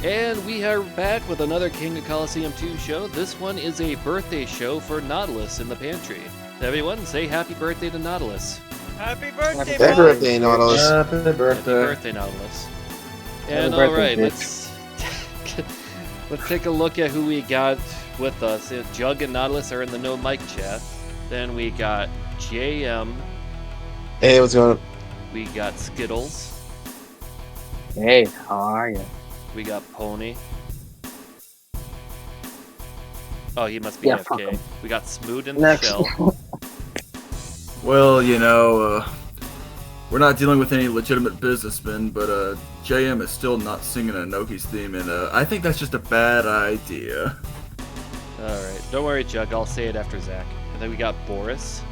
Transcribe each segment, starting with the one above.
And we are back with another King of Colosseum 2 show. This one is a birthday show for Nautilus in the pantry. Everyone, say happy birthday to Nautilus. Happy birthday, Happy birthday, Nautilus. Happy Happy birthday. birthday, Nautilus. And birthday, alright, bitch. let's take a look at who we got with us. Jug and Nautilus are in the no mic chat. Then we got JM. Hey, what's going on? We got Skittles. Hey, how are you? We got Pony. Oh, he must be Yeah, fuck AFK. him. We got Smoot in the Next. shell. Well, we're not dealing with any legitimate businessmen, but JM is still not singing Inoki's theme, and I think that's just a bad idea. Alright, don't worry, Jug. I'll say it after Zach. And then we got Boris.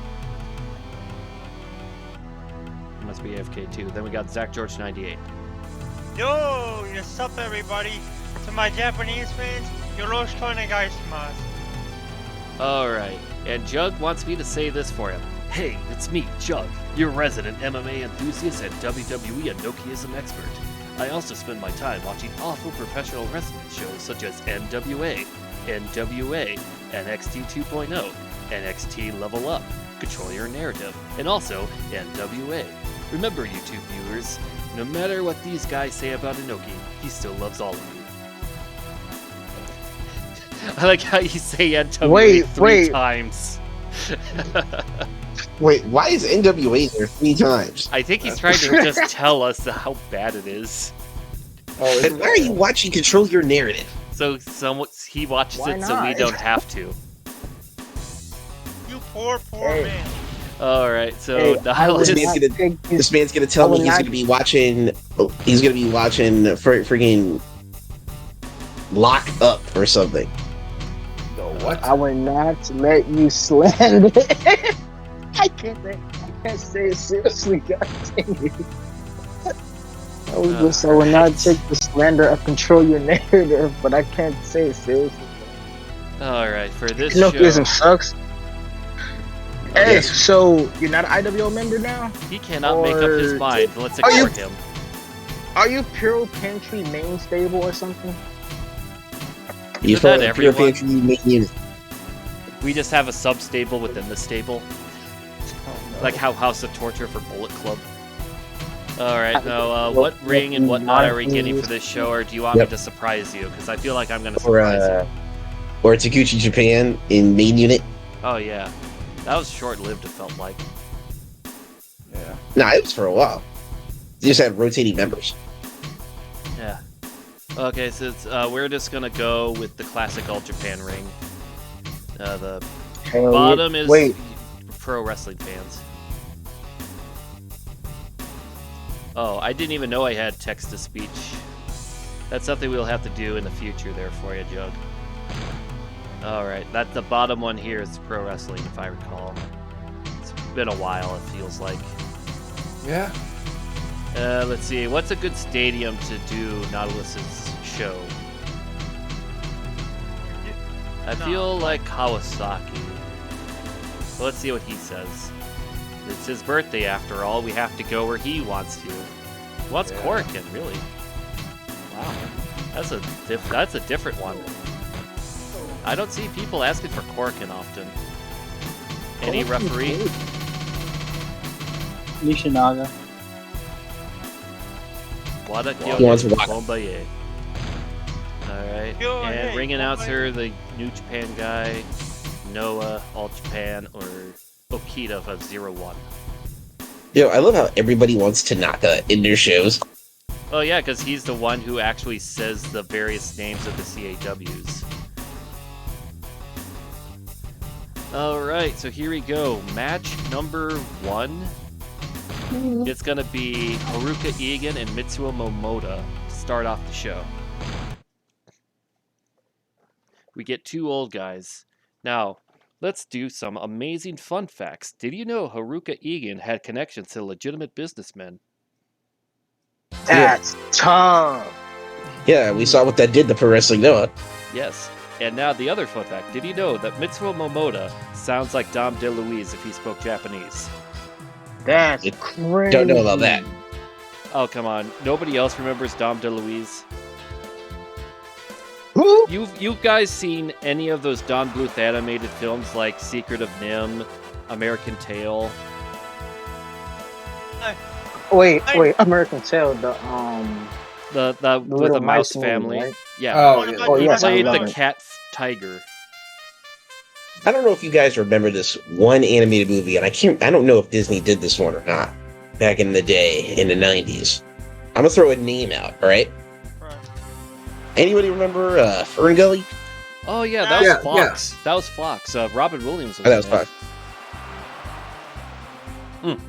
He must be AFK too. Then we got Zach George 98. Yo, what's up, everybody? To my Japanese fans, yoroshiku onegaishimasu. Alright, and Jug wants me to say this for him. Hey, it's me, Jug, your resident MMA enthusiast and WWE Inokiism expert. I also spend my time watching awful professional wrestling shows such as NWA, NXT 2.0, NXT Level Up, Control Your Narrative, and also NWA. Remember, YouTube viewers, no matter what these guys say about Inoki, he still loves all of you. I like how you say NWA three times. Wait, why is NWA there 3 times? I think he's trying to just tell us how bad it is. And why are you watching Control Your Narrative? So he watches Why it so we not? don't have to. You poor Hey. man. Alright, so Hey, I Nautilus... would This not man's take This man's gonna tell I me will he's not- gonna be watching. He's gonna be watching freaking Lock Up or something. What? I will not let you slander. I can't say it seriously, God dang it. I will not take the slander of Control Your Narrative, but I can't say it seriously. Alright, for this Inokiism show, sucks. Hey, Yes. so you're not an IWO member now? he cannot make up his Or- mind. Let's Are you- ignore him. Are you Pure Pantry main stable or something? He's Isn't that probably Pure everyone? Pantry making. We just have a sub-stable within the stable. Like how House of Torture for Bullet Club. Alright, now, what ring and whatnot are we getting for this show, or do you want me Yep. to surprise you? Because I feel like I'm going to Or surprise you. or Sakaguchi Japan in main unit. Oh, yeah. That was short-lived, it felt like. Yeah. Nah, it was for a while. They just had rotating members. Yeah. Okay, so we're just gonna go with the classic All Japan ring. The Hell bottom yeah. is Wait, pro wrestling fans. Oh, I didn't even know I had text to speech. That's something we'll have to do in the future there for you, Jug. Alright, that the bottom one here is pro wrestling, if I recall. It's been a while, it feels like. Yeah. Let's see, what's a good stadium to do Nautilus's show? I feel like Kawasaki. But let's see what he says. It's his birthday after all, we have to go where he wants to. He wants Yeah. Korakuen, really? Wow. That's a different one. I don't see people asking for Korakuen often. Any referee? Nishinaga. Wada He wants Kyoto Wada. Bombaye. Alright. Yo, And hey, ring announcer, the New Japan guy, Noah, All Japan, or Okita of 01. Yo, I love how everybody wants Tanaka in their shows. Oh yeah, because he's the one who actually says the various names of the CAWs. Alright, so here we go. Match number 1. It's gonna be Haruka Egan and Mitsuo Momota to start off the show. We get 2 old guys. Now, let's do some amazing fun facts. Did you know Haruka Egan had connections to legitimate businessmen? that's tough. Yeah, we saw what that did to Pro Wrestling Noah. Yes. And now the other fun fact. Did you know that Mitsuo Momota sounds like Dom DeLuise if he spoke Japanese? That's It- crazy. Don't know about that. Oh, come on. Nobody else remembers Dom DeLuise? You guys seen any of those Don Bluth animated films like Secret of NIMH, American Tail? Wait, American Tail, the The with little the mouse mice family. movie, right? Yeah. Oh, yeah. Oh He yes, I played love the it. cat tiger. I don't know if you guys remember this one animated movie, and I don't know if Disney did this one or not. Back in the day, in the 90s. I'm gonna throw a name out, alright? Right. Anybody remember Fern Gully? Oh yeah, that was Yeah, Fox. That was Fox. Robin Williams was Oh, that in was it. fun.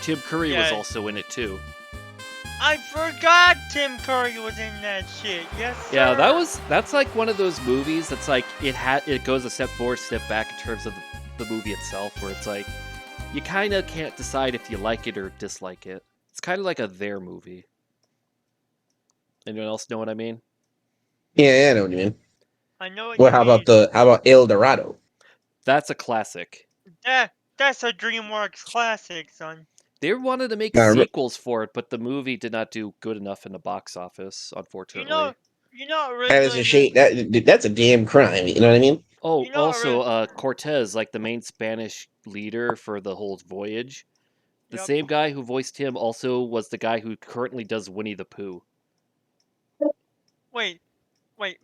Tim Curry was Yeah. also in it too. I forgot Tim Curry was in that shit. Yes, sir. Yeah, that's like one of those movies that's like it goes a step forward, step back in terms of the movie itself, where it's like you kind of can't decide if you like it or dislike it. It's kind of like a their movie. Anyone else know what I mean? Yeah, I know what you mean. I know what Well, you mean. how about El Dorado? That's a classic. That's a DreamWorks classic, son. They wanted to make Yeah, I remember- sequels for it, but the movie did not do good enough in the box office, unfortunately. You know That is originally. a shame. That's a damn crime. You know what I mean? Oh, You know, also, Cortez, like the main Spanish leader for the whole voyage, the Yep. same guy who voiced him also was the guy who currently does Winnie the Pooh. Wait,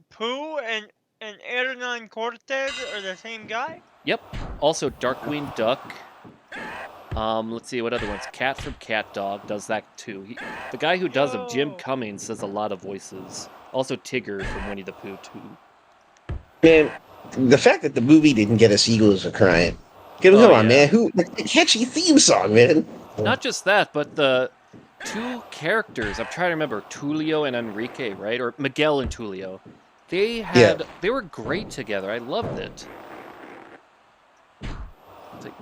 Pooh and Hernan Cortez are the same guy? Yep. Also, Darkwing Duck. Let's see what other ones. Cat from Cat Dog does that too. The guy who does him, Jim Yo. Cummings, does a lot of voices. Also, Tigger from Winnie the Pooh too. Man, the fact that the movie didn't get a sequel is a crime. Come Oh, on, yeah. man. The catchy theme song, man. Not just that, but the two characters. I'm trying to remember Tulio and Enrique, right? Or Miguel and Tulio. They were great together. I loved it.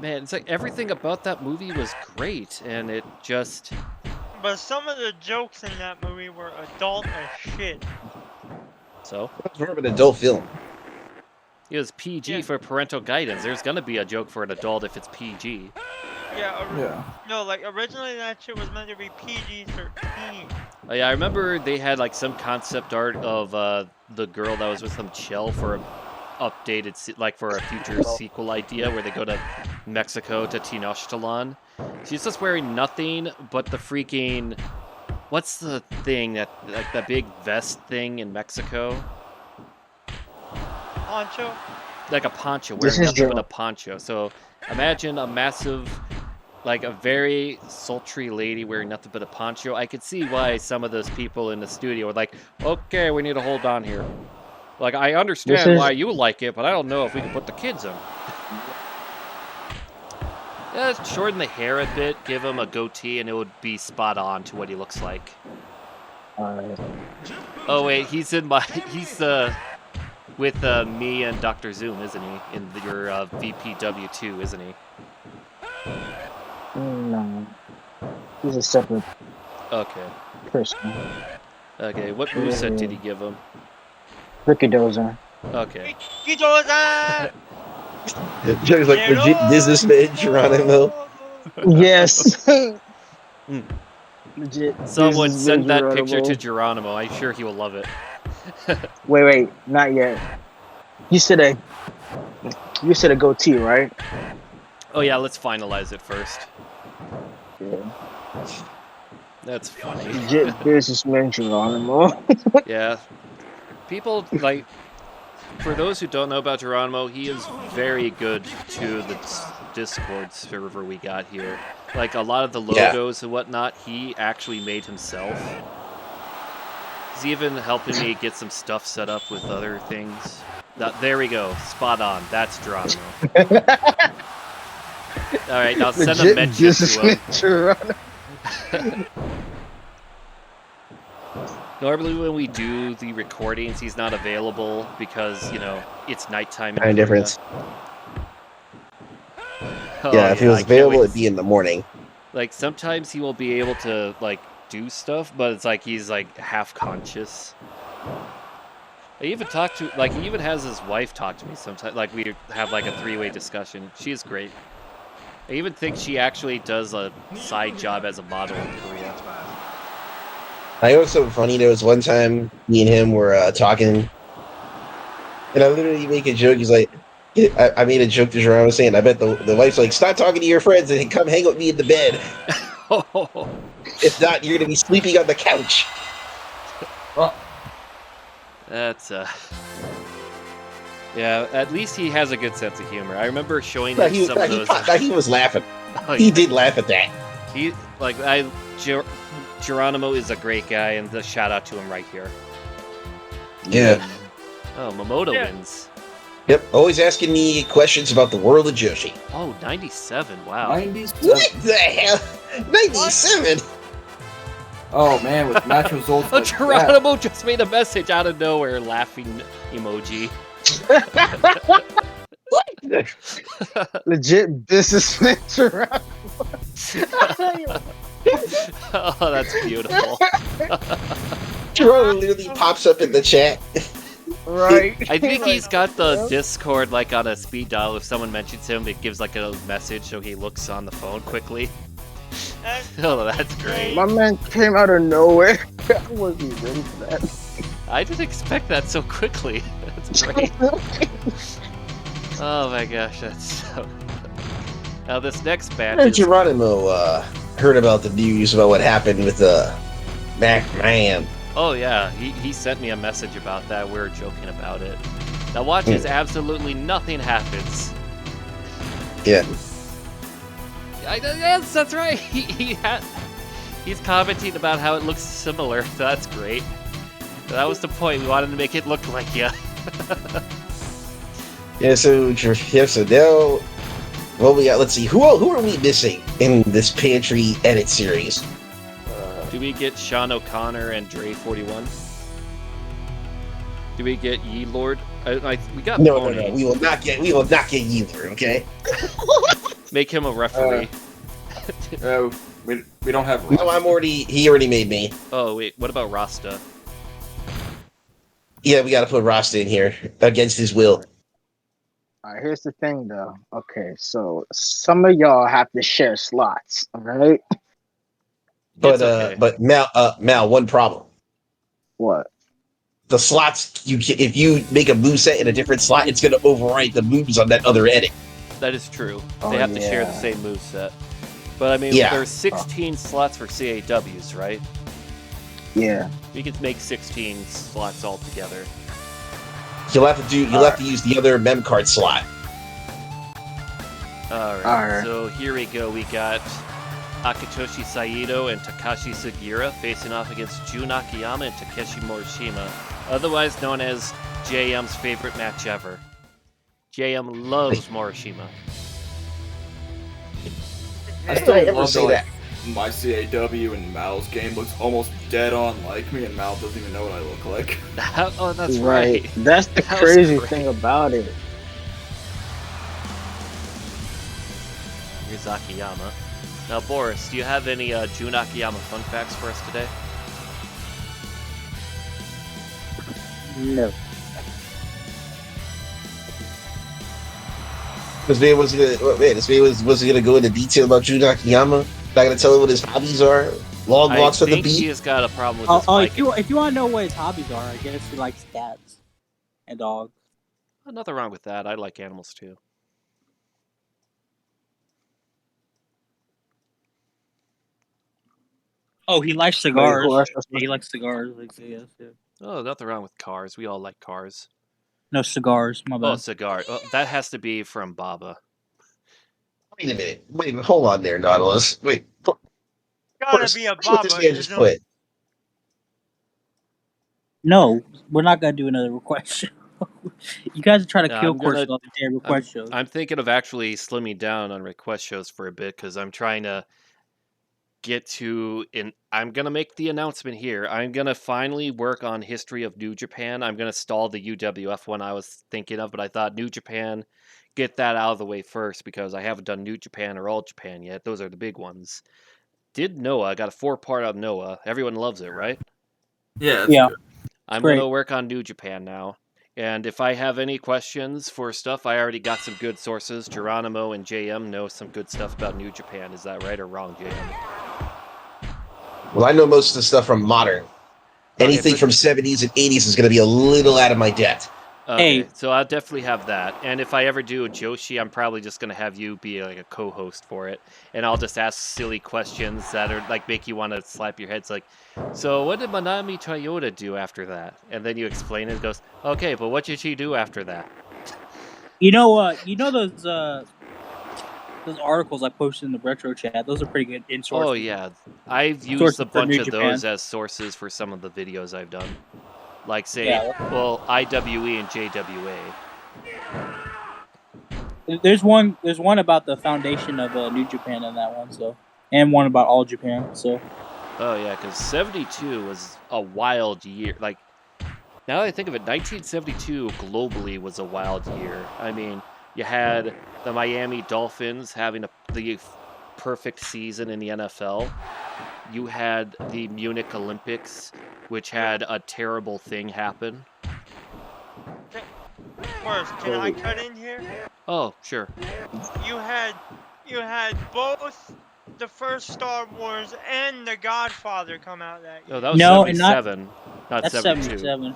It's like everything about that movie was great, and it just. But some of the jokes in that movie were adult as shit. So It's more of an adult film. it was PG Yeah. for parental guidance. There's gonna be a joke for an adult if it's PG. Yeah, no, like originally that shit was meant to be PG-13. Oh, yeah, I remember they had like some concept art of the girl that was with them, Chell, for an updated, like for a future sequel idea where they go to Mexico to Tenochtitlan. She's just wearing nothing but the freaking, what's the thing that like the big vest thing in Mexico? Poncho? Like a poncho, This wearing is nothing but Joe. a poncho. So imagine a massive, like a very sultry lady wearing nothing but a poncho. I could see why some of those people in the studio were like, okay, we need to hold on here. Like, I understand why you like it, but I don't know if we can put the kids in. Yeah, shorten the hair a bit, give him a goatee, and it would be spot on to what he looks like. Oh wait, he's in my, he's with me and Dr. Zoom, isn't he? In your VPW2, isn't he? No, he's a separate Okay. person. Okay, what moveset did he give him? Rickadozer. Okay. Kidoza! Joe's like legit businessman, Geronimo. Yes. Legit. Someone business send that Geronimo. picture to Geronimo. I'm sure he will love it. Wait, not yet. You said a goatee, right? Oh yeah, let's finalize it first. Yeah. That's funny. Legit businessman Geronimo. Yeah. People, like, for those who don't know about Geronimo, he is very good to the Discord server we got here. Like, a lot of the logos and whatnot, he actually made himself. He's even helping me get some stuff set up with other things. There we go. Spot on. That's Geronimo. Alright, now send a Legit mention to businessman him. Geronimo. Normally when we do the recordings, he's not available because, you know, it's nighttime in Time Korea. difference. Oh, Yeah, if he I was can't available, wait it'd be in the morning. Like, sometimes he will be able to, like, do stuff, but it's like he's, like, half-conscious. I even talk to, like, he even has his wife talk to me sometimes. Like, we have, like, a three-way discussion. She's great. I even think she actually does a side job as a model in Korea. I know what's so funny. There was one time me and him were talking, and I literally make a joke. He's like, I made a joke to Geronimo saying, I bet the wife's like, stop talking to your friends and come hang with me in the bed. If not, you're going to be sleeping on the couch. Well, That's yeah. At least he has a good sense of humor. I remember showing No, him some of those. he was laughing. Oh, He yeah. did laugh at that. He Geronimo is a great guy, and the shout out to him right here. Yeah. Oh, Momota Yeah. wins. Yep. Always asking me questions about the world of Joshi. Oh, 97. Wow. 97. What the hell? 97? Oh man, with match results Oh, like that. Geronimo just made a message out of nowhere, laughing emoji. Legit businessman Geronimo. Oh, that's beautiful. Geronimo literally pops up in the chat. Right. I think he's got the Discord like on a speed dial. If someone mentions him, it gives like a message so he looks on the phone quickly. Oh, that's great. My man came out of nowhere. I wasn't ready for that. I didn't expect that so quickly. That's great. Oh my gosh, that's so... Now this next match And is... Geronimo heard about the news about what happened with McMahon. Oh yeah, he sent me a message about that. We were joking about it. Now watch as absolutely nothing happens. Yeah. Yes, that's right. He's commenting about how it looks similar. That's great. That was the point. We wanted to make it look like you. Yeah, so now, well, we got, let's see, who are we missing in this Pantry edit series? Do we get Sean O'Connor and Dre 41? Do we get Ye Lord? We got No, Pony. we will not get either, okay? Make him a referee. We don't have. No, he already made me. Oh wait, what about Rasta? Yeah, we gotta put Rasta in here, against his will. Alright, here's the thing though. Okay, so some of y'all have to share slots, alright? It's okay. But Mal, one problem. What? The slots, if you make a moveset in a different slot, it's gonna overwrite the moves on that other edit. That is true. Oh, They have to share the yeah. same moveset. But I mean, Yeah. there's 16 slots for CAWs, right? Yeah. We could make 16 slots altogether. You'll have to use the other mem card slot. Alright, so here we go. We got Akitoshi Saito and Takashi Sugiura facing off against Jun Akiyama and Takeshi Morishima, otherwise known as JM's favorite match ever. JM loves Morishima. I still I ever love say that. my CAW and Mal's game looks almost dead on like me, and Mal doesn't even know what I look like. Oh, that's right. That's the That was crazy great. thing about it. Here's Akiyama. Now, Boris, do you have any Jun Akiyama fun facts for us today? No. This man was gonna go into detail about Jun Akiyama. Not gonna tell him what his hobbies are. Long walks I on the think he beach. has got a problem with his mic. if you want to know what his hobbies are, I guess he likes cats and dogs. Nothing wrong with that. I like animals too. Oh, he likes cigars. Wait, He likes cigars. Like, yes, yeah. Oh, nothing wrong with cars. We all like cars. No cigars. My Oh, bad. cigar. Oh, that has to be from Baba. Wait a minute. Wait, hold on there, Nautilus. Wait. Gotta be a Watch what this Baba. man just put. No, we're not gonna do another request show. You guys are trying to No, kill I'm gonna- course on the damn request shows. I'm thinking of actually slimming down on request shows for a bit because I'm trying to get to I'm gonna make the announcement here. I'm gonna finally work on History of New Japan. I'm gonna stall the UWF one I was thinking of, but I thought New Japan, get that out of the way first because I haven't done New Japan or All Japan yet. Those are the big ones. Did Noah? I got a 4-part on Noah. Everyone loves it, right? Yeah. Yeah. Good. I'm Great. gonna work on New Japan now. And if I have any questions for stuff, I already got some good sources. Geronimo and JM know some good stuff about New Japan. Is that right or wrong, JM? Well, I know most of the stuff from modern. Anything from 70s and 80s is going to be a little out of my depth. Okay, Hey. so I'll definitely have that. And if I ever do a Joshi, I'm probably just gonna have you be like a co-host for it, and I'll just ask silly questions that are like make you want to slap your heads. Like, so what did Manami Toyota do after that? And then you explain it. It goes, okay, but what did she do after that? You know those articles I posted in the retro chat. Those are pretty good in source. Oh yeah, I've used Sources a for bunch New of Japan. those as sources for some of the videos I've done. Like say, Yeah. well, IWE and JWA. There's one about the foundation of New Japan in that one, so, and one about All Japan. So Oh yeah, because 72 was a wild year. Like, now that I think of it, 1972 globally was a wild year. I mean, you had the Miami Dolphins having the perfect season in the NFL. You had the Munich Olympics, which had a terrible thing happen. First, can I cut in here? Oh, sure. You had both the first Star Wars and The Godfather come out that year. Oh, that was No, and not 77, not that's 72. 77.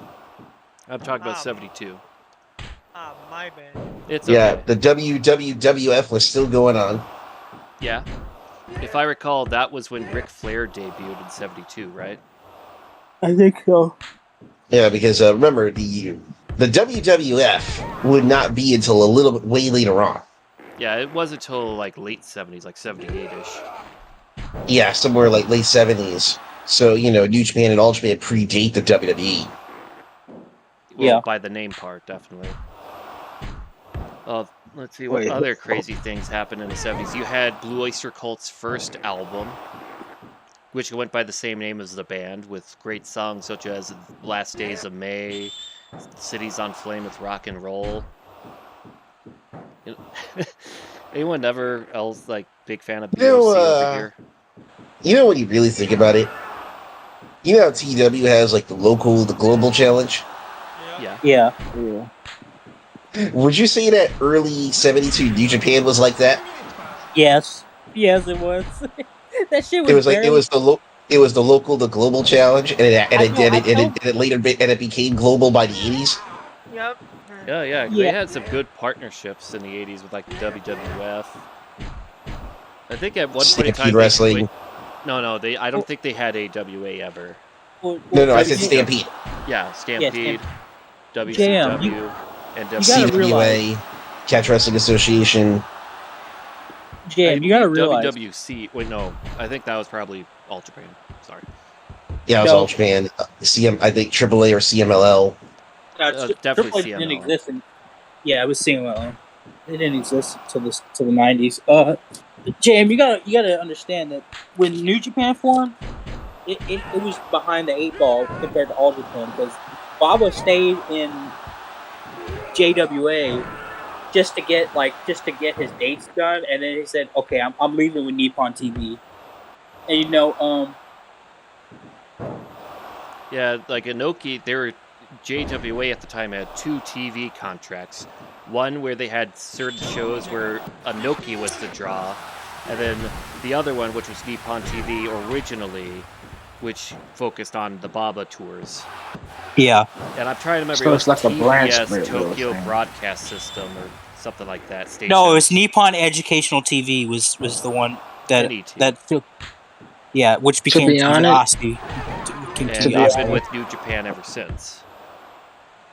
I'm talking about Ah. 72. My bad. It's Yeah, okay. the WWF was still going on. Yeah. If I recall, that was when Ric Flair debuted in 72, right? I think so. Yeah, because remember, the WWF would not be until a little bit way later on. Yeah, it was until like late 70s, like 78-ish. Yeah, somewhere like late 70s. So, New Japan and All Japan predate the WWE. Well, Yeah. by the name part, definitely. Let's see what other crazy things happened in the 70s. You had Blue Oyster Cult's first album, which went by the same name as the band, with great songs such as Last Days of May, Cities on Flame with Rock and Roll. Anyone ever else like big fan of BOC over here? When you really think about it, how TW has like the global challenge? Yeah. Yeah. Would you say that early 72 New Japan was like that? Yes, it was. That shit was. It was like barely... it was the global challenge, and it later became global by the 80s. Yep. Yeah. They had some good partnerships in the 80s with like the WWF. I think at one point in time Stampede Wrestling. No, I don't think they had AWA ever. No, I said Stampede. Yeah, Stampede, WCW, JM, and you gotta CWA, Catch Wrestling Association. Jam, you gotta realize. WWC. Wait, no, I think that was probably All Japan. Sorry. Yeah, it was All Japan. I think AAA or CMLL. Definitely AAA CMLL. didn't exist. It was CMLL. It didn't exist till the 90s. Jam, you gotta understand that when New Japan formed, it was behind the 8 ball compared to All Japan because Baba stayed in JWA just to get his dates done, and then he said, "Okay, I'm leaving with Nippon TV." And yeah, like Inoki, JWA at the time had 2 TV contracts. One where they had certain shows where Inoki was the draw, and then the other one, which was Nippon TV originally, which focused on the Baba tours. Yeah. And I'm trying to remember, So it it's was like a branch TBS split, Tokyo really. Broadcast System or something like that. Station. No, it was Nippon Educational TV was the one that which became be honest- TVOSI. And they've been with New Japan ever since.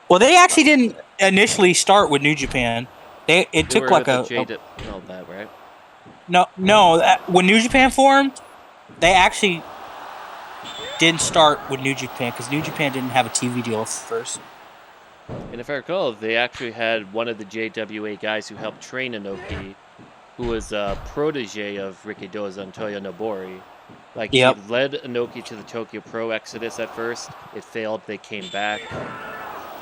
Well, they actually didn't initially start with New Japan. It took like that right? No. When New Japan formed, they actually didn't start with New Japan because New Japan didn't have a TV deal first. And if I recall, they actually had one of the JWA guys who helped train Inoki, who was a protege of Rikidoza and Toyo Nobori. He led Inoki to the Tokyo Pro Exodus at first. It failed. They came back.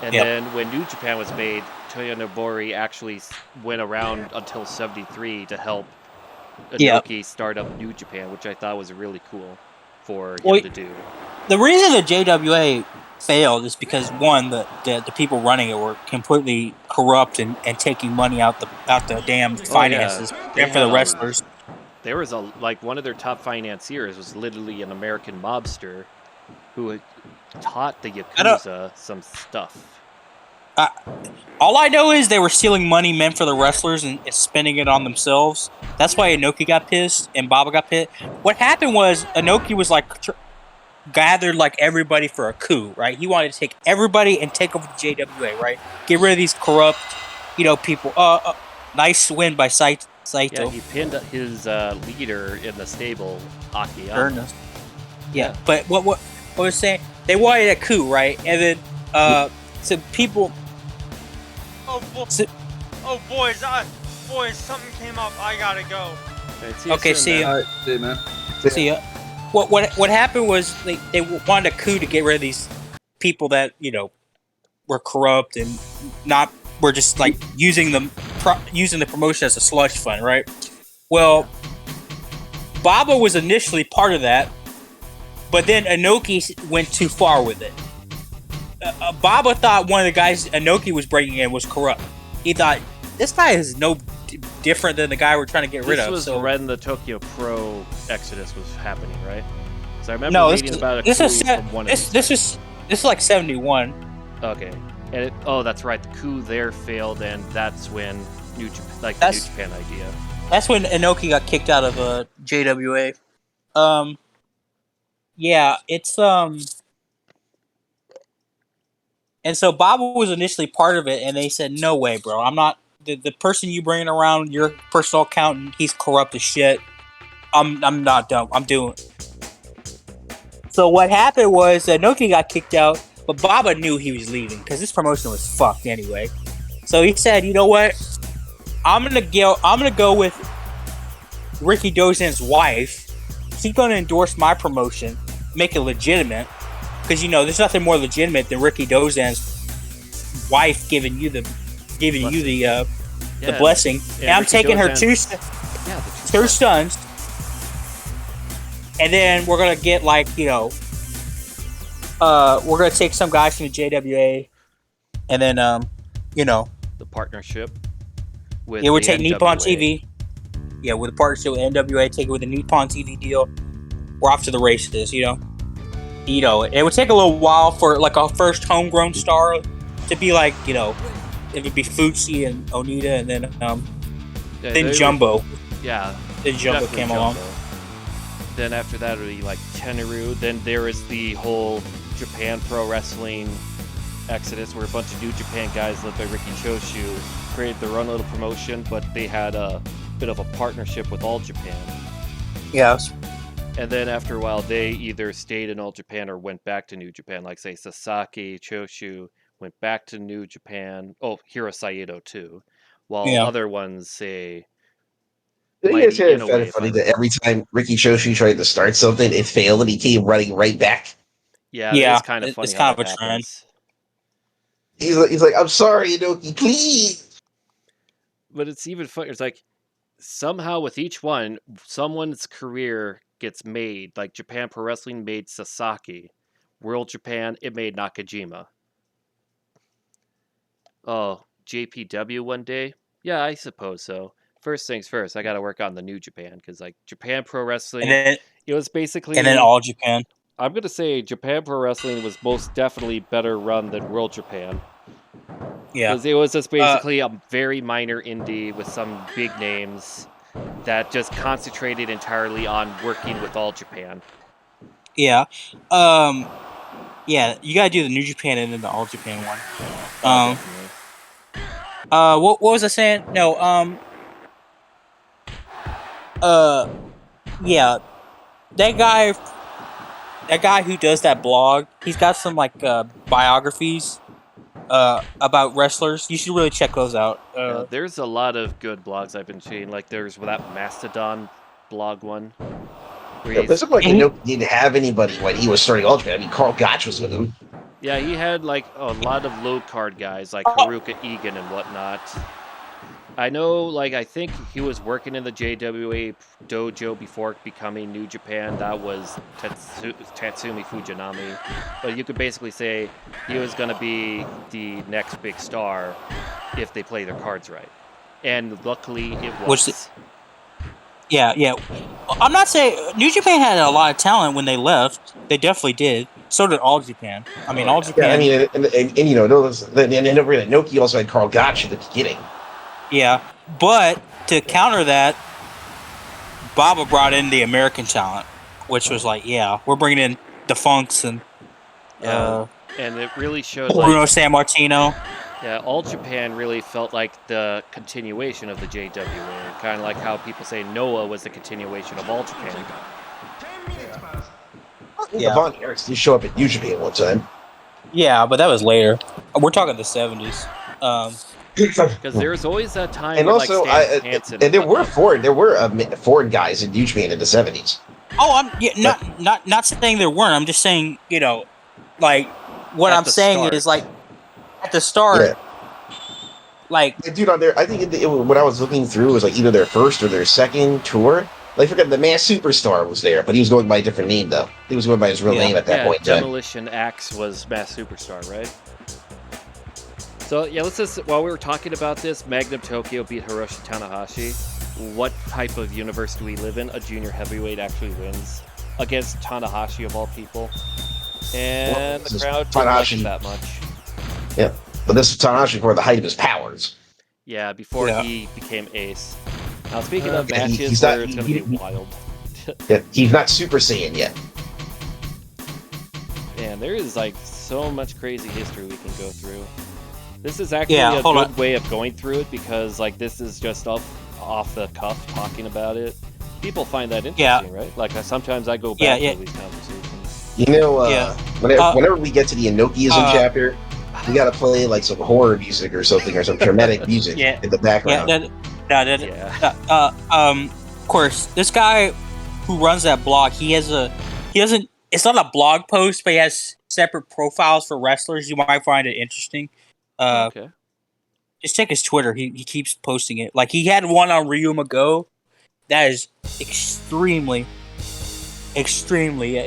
And then when New Japan was made, Toyo Nobori actually went around until 73 to help Inoki start up New Japan, which I thought was really cool for him to do. The reason the JWA failed is because one, the people running it were completely corrupt and taking money out the damn finances and for the wrestlers. there was one of their top financiers was literally an American mobster who had taught the Yakuza some stuff. All I know is they were stealing money meant for the wrestlers and spending it on themselves. That's why Inoki got pissed and Baba got pissed. What happened was Inoki was like gathered like everybody for a coup, right? He wanted to take everybody and take over the JWA, right? Get rid of these corrupt, people. Nice win by Saito. Yeah, he pinned his leader in the stable, Akiyama. Ernest. Yeah, but what I was saying, they wanted a coup, right? And then some people. Boys, something came up. I gotta go. Okay, see ya. All right, see you, man. See ya. What happened was they wanted a coup to get rid of these people that were corrupt and were just like using the promotion as a slush fund, right? Well, Baba was initially part of that, but then Inoki went too far with it. Baba thought one of the guys Inoki was bringing in was corrupt. He thought, this guy is no different than the guy we're trying to get rid of. This was when the Tokyo Pro Exodus was happening, right? Because I remember reading about a coup from one of these. This is like 71. Okay. And that's right. The coup there failed, and that's when the New Japan idea. That's when Inoki got kicked out of JWA. Yeah, it's and so Baba was initially part of it, and they said, "No way, bro. I'm not the person you bringing around your personal accountant. He's corrupt as shit. I'm not done. I'm doing." So what happened was Inoki got kicked out, but Baba knew he was leaving because this promotion was fucked anyway. So he said, "You know what? I'm gonna go with Ricky Dozan's wife. She's gonna endorse my promotion, make it legitimate." Because there's nothing more legitimate than Ricky Dozan's wife giving you the blessing. And I'm taking her two sons, and then we're gonna get we're gonna take some guys from the JWA, and then the partnership with we'll take Nippon TV. Yeah, with a partnership with NWA, take it with a Nippon TV deal. We're off to the races, it would take a little while for like a first homegrown star to be like, it would be Futsi and Onita, and then Jumbo. Then Jumbo came along. Then after that, it would be like Tenaru. Then there is the whole Japan Pro Wrestling Exodus, where a bunch of New Japan guys led by Riki Choshu created their own little promotion, but they had a bit of a partnership with All Japan. Yes. And then after a while, they either stayed in All Japan or went back to New Japan. Like, say, Sasaki, Choshu went back to New Japan. Oh, Hiro Saito, too. While other ones, say... I think it's kind of funny that every time Riki Choshu tried to start something, it failed, and he came running right back. Yeah, it's kind of funny. It's kind of a trend. He's like, I'm sorry, Inoki, please. But it's even funny. It's like, somehow with each one, someone's career gets made. Like Japan Pro Wrestling made Sasaki. World Japan, it made Nakajima. Oh, JPW one day? Yeah, I suppose so. First things first, I gotta work on the New Japan, because like Japan Pro Wrestling, it was basically... And then All Japan. I'm gonna say Japan Pro Wrestling was most definitely better run than World Japan. Yeah. Because it was just basically a very minor indie with some big names that just concentrated entirely on working with All Japan. Yeah. Yeah, you gotta do the New Japan and then the All Japan one. What was I saying? No, yeah, that guy who does that blog, he's got some like biographies about wrestlers. You should really check those out. There's a lot of good blogs I've been seeing. Like there's that Mastodon blog one. It doesn't look like Inoki didn't have anybody when he was starting All Japan. I mean, Carl Gotch was with him. Yeah, he had like a lot of low card guys like Maruka, Egan, and whatnot. I know, like, I think he was working in the JWA dojo before becoming New Japan. That was Tatsumi Fujinami. But you could basically say he was going to be the next big star if they play their cards right. And luckily it was. Yeah. I'm not saying New Japan had a lot of talent when they left. They definitely did. So did All Japan. I mean, Oh, All yeah. Japan. Yeah, I mean, and you know, those, and don't forget, Inoki also had Carl Gotch at the beginning. Yeah, but to counter that, Baba brought in the American talent, which was like, yeah, we're bringing in the Funks and Yeah, and it really showed Bruno Sammartino. Yeah, All Japan really felt like the continuation of the JWA, kind of like how people say Noah was the continuation of All Japan. The Von Erichs did show up at New Japan one time. Yeah, but that was later. We're talking the 70s. Because there's always that time And where also, Stan Hansen and there were foreign guys in New Japan in the 70s. Oh, I'm not saying there weren't. I'm just saying, like what I'm saying is like at the start, like the dude on there. I think when I was looking through, it was like either their first or their second tour. Like, forget the Mass Superstar was there, but he was going by a different name though. He was going by his real name at that point. Demolition Axe was Mass Superstar, right? So yeah, let's just while we were talking about this, Magnum Tokyo beat Hiroshi Tanahashi. What type of universe do we live in? A junior heavyweight actually wins against Tanahashi of all people, and the crowd didn't like it that much. Yeah, but this is Tanahashi before the height of his powers. Yeah, before he became ace. Now speaking of matches, where it's going to be wild. Yeah, he's not Super Saiyan yet. And there is like so much crazy history we can go through. This is actually a good way of going through it because like this is just off the cuff talking about it. People find that interesting, right? Like sometimes I go back to these conversations. You know, whenever we get to the Inokiism chapter, we gotta play like some horror music or something, or some dramatic music in the background. Of course, this guy who runs that blog, it's not a blog post, but he has separate profiles for wrestlers. You might find it interesting. Okay. Just check his Twitter. He keeps posting it. Like he had one on Ryuma Go. That is extremely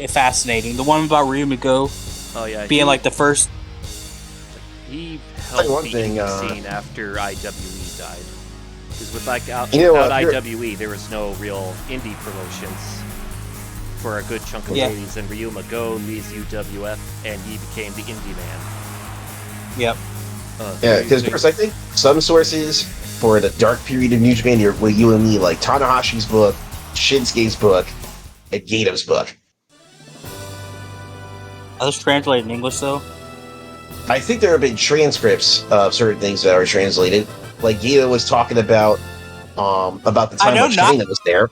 fascinating. The one about Ryuma Go. Oh yeah. Being like the first. He helped the indie scene after IWE died. Because without IWE, there was no real indie promotions for a good chunk of the 80s. And Ryuma Go leaves UWF, and he became the indie man. Yep. Because I think some sources for the dark period of New Japan where you and me like Tanahashi's book, Shinsuke's book, and Gato's book. Are those translated in English though? I think there have been transcripts of certain things that are translated. Like Gato was talking about the time when China was there.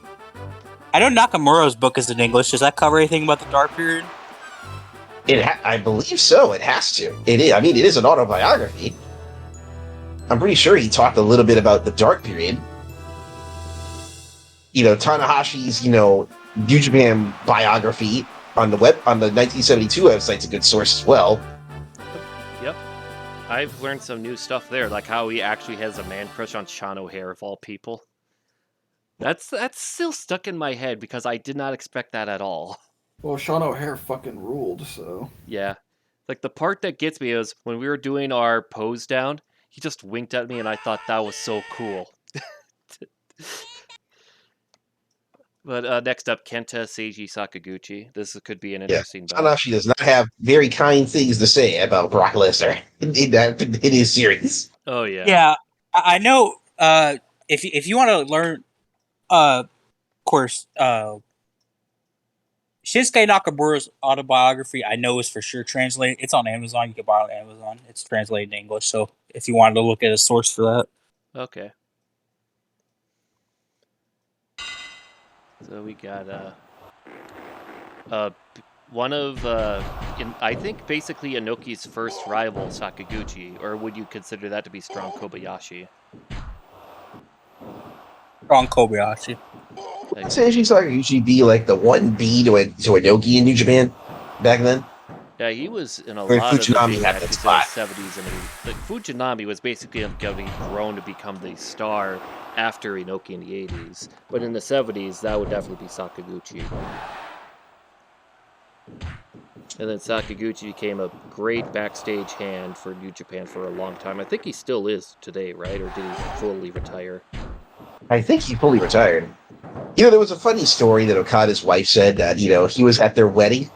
I know Nakamura's book is in English. Does that cover anything about the dark period? I believe so. It has to. It is. I mean, it is an autobiography. I'm pretty sure he talked a little bit about the dark period. You know, Tanahashi's, New Japan biography on the 1972 website's a good source as well. Yep. I've learned some new stuff there, like how he actually has a man crush on Sean O'Hare of all people. That's still stuck in my head because I did not expect that at all. Well, Sean O'Hare fucking ruled, so... Yeah. Like, the part that gets me is when we were doing our pose down, he just winked at me, and I thought that was so cool. But next up, Kenta Seiji Sakaguchi. This could be an interesting battle. Tanahashi does not have very kind things to say about Brock Lesnar in his series. Oh, yeah. Yeah, I know. If you want to learn, of course, Shinsuke Nakamura's autobiography, I know is for sure translated. It's on Amazon. You can buy it on Amazon. It's translated in English. So if you wanted to look at a source for that. Okay. So we got one of, I think basically Inoki's first rival, Sakaguchi, or would you consider that to be Strong Kobayashi? Strong Kobayashi. Would Seiji Sakaguchi be like the 1B to Inoki in New Japan back then? Yeah, he was in a lot of the big matches in the 70s and 80s. Like, Fujinami was basically getting grown to become the star after Inoki in the 80s. But in the 70s, that would definitely be Sakaguchi. And then Sakaguchi became a great backstage hand for New Japan for a long time. I think he still is today, right? Or did he fully retire? I think he fully retired. There was a funny story that Okada's wife said that, he was at their wedding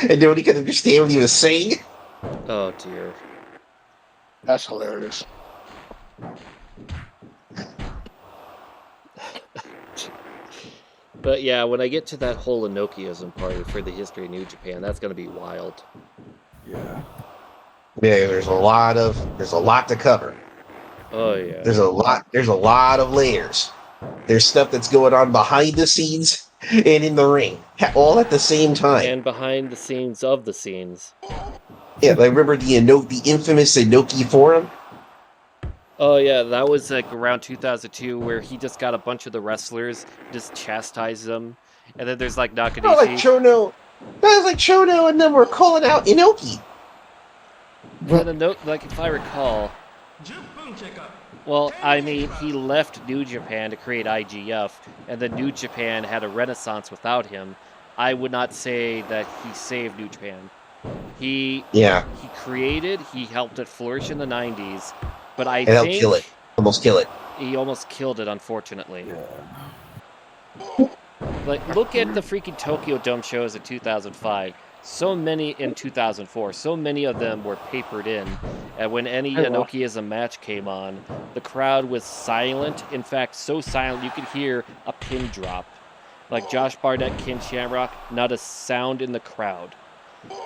and nobody could understand what he was saying. Oh dear. That's hilarious. But yeah, when I get to that whole Inokiism party for the history of New Japan, that's gonna be wild. Yeah. Yeah, there's a lot to cover. Oh yeah. There's a lot of layers. There's stuff that's going on behind the scenes and in the ring, all at the same time. And behind the scenes of the scenes. Yeah, I remember the infamous Inoki Forum. Oh yeah, that was like around 2002 where he just got a bunch of the wrestlers, just chastised them, and then there's like Nakanishi. That was like Chono and them were calling out Inoki. And then, like if I recall, well, I mean, he left New Japan to create IGF, and then New Japan had a renaissance without him. I would not say that he saved New Japan. He helped it flourish in the 90s, but I think helped kill it. Almost kill it. He almost killed it, unfortunately. Like, look at the freaking Tokyo Dome shows in 2005. So many in 2004. So many of them were papered in. And when any Inokiism match came on, the crowd was silent. In fact, so silent you could hear a pin drop. Like Josh Barnett, Ken Shamrock, not a sound in the crowd.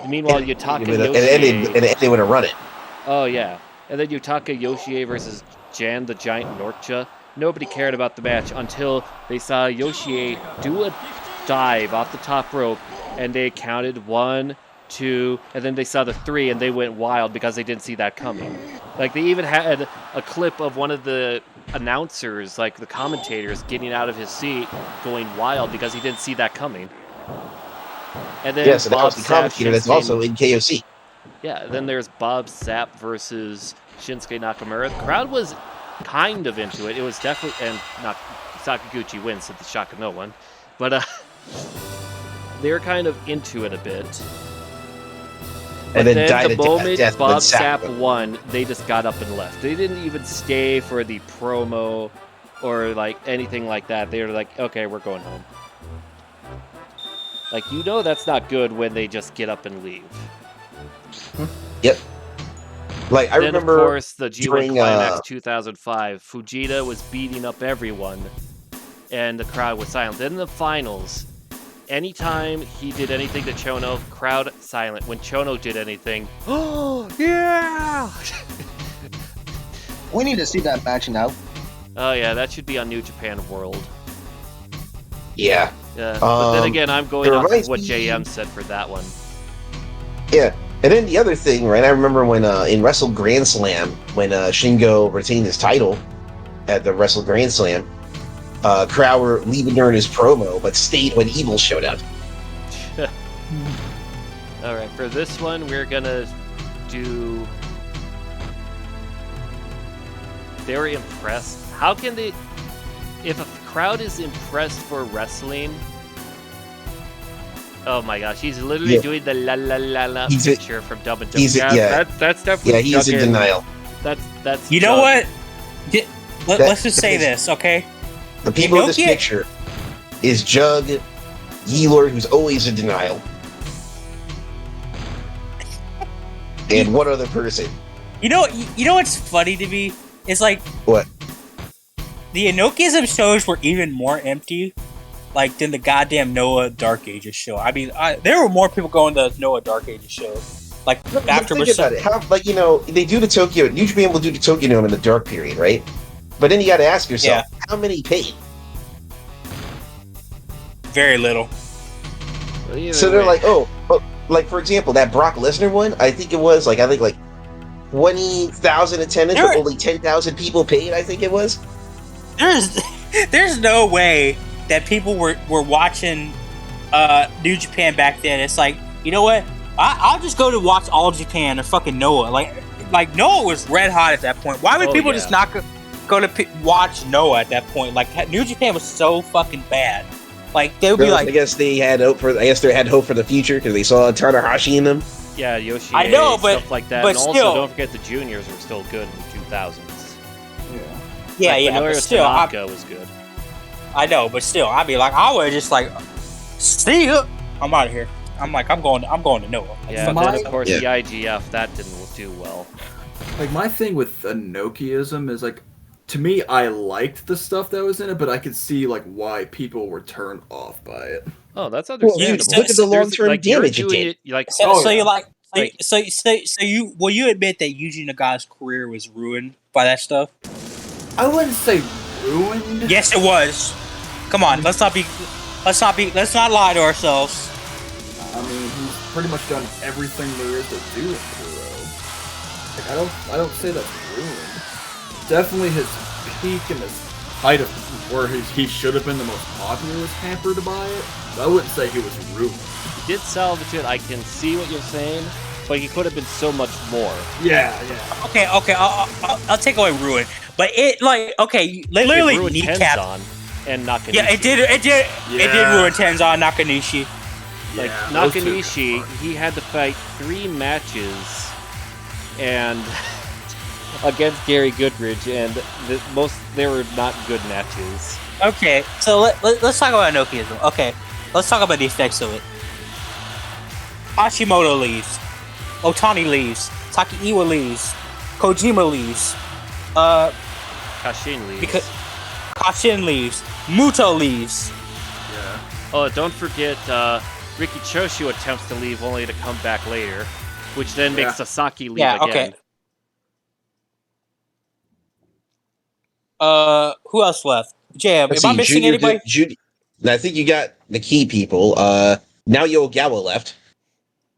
Meanwhile, Yutaka Yoshi... And they would have run it. Oh, yeah. And then Yutaka Yoshi versus Jan the Giant Norcha. Nobody cared about the match until they saw Yoshi do a dive off the top rope, and they counted 1, 2, and then they saw the 3, and they went wild because they didn't see that coming. Like, they even had a clip of one of the announcers, like the commentators, getting out of his seat, going wild because he didn't see that coming. And then so that was the commentator that's also in KOC. Yeah, then there's Bob Sapp versus Shinsuke Nakamura. The crowd was kind of into it. It was definitely, and not Sakaguchi wins at the shock of no one, but they were kind of into it a bit. But then the moment Bob Sapp won, they just got up and left. They didn't even stay for the promo or like anything like that. They were like, okay, we're going home. Like, that's not good when they just get up and leave. Yep. Like, I remember, of course, the G1 Climax 2005, Fujita was beating up everyone, and the crowd was silent. Then in the finals, anytime he did anything to Chono, crowd silent. When Chono did anything, oh, yeah! We need to see that match now. Oh, yeah, that should be on New Japan World. Yeah. Yeah, but then again, I'm going off of what JM said for that one. Yeah. And then the other thing, right? I remember when in Wrestle Grand Slam, when Shingo retained his title at the Wrestle Grand Slam, crowd were leaving during his promo, but stayed when Evil showed up. All right, for this one, we're gonna do. They were impressed. How can they? If a crowd is impressed for wrestling. Oh my gosh, he's literally doing the la la la la picture from Dumb and Dumber. That's definitely. Yeah, he's in denial. That's. You know what? Let's just say this, okay? The people in this picture is Jug, Yeelord, who's always in denial, and one other person. You know what's funny to me? It's like what? The Inokiism shows were even more empty. Like, than the goddamn Noah Dark Ages show. I mean, there were more people going to Noah Dark Ages show. Like, after think about it. How, they do the Tokyo, New Japan will do the Tokyo Dome in the dark period, right? But then you got to ask yourself, how many paid? Very little. Well, so they're like, like for example, that Brock Lesnar one, I think it was like 20,000 attendance, but only 10,000 people paid. I think it was. There's no way that people were watching New Japan back then. It's like, you know what? I'll just go to watch All Japan or fucking Noah. Like Noah was red hot at that point. Why would people just not go to watch Noah at that point? Like, New Japan was so fucking bad. Like, they would be like, I guess they had hope for the future because they saw Tanahashi in them. Yeah, Yoshi. I know, but stuff like that. But and also, still, don't forget the juniors were still good in the 2000s. Yeah, but still, Tanaka was good. I know, but still, I'd be like, I would just like, see ya. I'm out of here. I'm like, I'm going to Noah. Like, Yeah, fuck then this. of course Yeah. the IGF, that didn't do well. Like, my thing with Inokiism is, like, to me, I liked the stuff that was in it, but I could see, like, why people were turned off by it. Oh, that's Well, understandable. look at the There's, long-term like, you're damage it doing did. it, like, So, Oh, so yeah. you like, Like- so you admit that Yuji Naga's career was ruined by that stuff? I wouldn't say ruined. Yes, it was. Come on, let's not lie to ourselves. I mean, he's pretty much done everything there is to do in Kuro. Like, I don't say that's ruined. Definitely his peak and his height of where he should have been the most popular was hampered by it. But I wouldn't say he was ruined. he did salvage it. I can see what you're saying, but he could have been so much more. Yeah. Okay, I'll take away ruin, but it like okay, literally It ruined kneecap. Tenzan and Nakanishi. Yeah, it did ruin Tenzan Nakanishi. Like, Yeah, those two Nakanishi, got he had to fight 3 matches and against Gary Goodridge, and they were not good matches. Okay, so let's talk about Inokiism. Okay, let's talk about the effects of it. Hashimoto leaves. Otani leaves. Takaiwa leaves. Kojima leaves. Kashin leaves. Because Kashin leaves. Muto leaves. Yeah. Oh, don't forget, Riki Choshu attempts to leave only to come back later, which then makes Yeah. Sasaki leave Yeah, again. okay. Who else left? Jam. Let's Am I see, missing Junior anybody? I think you got the key people. Now Yogawa left.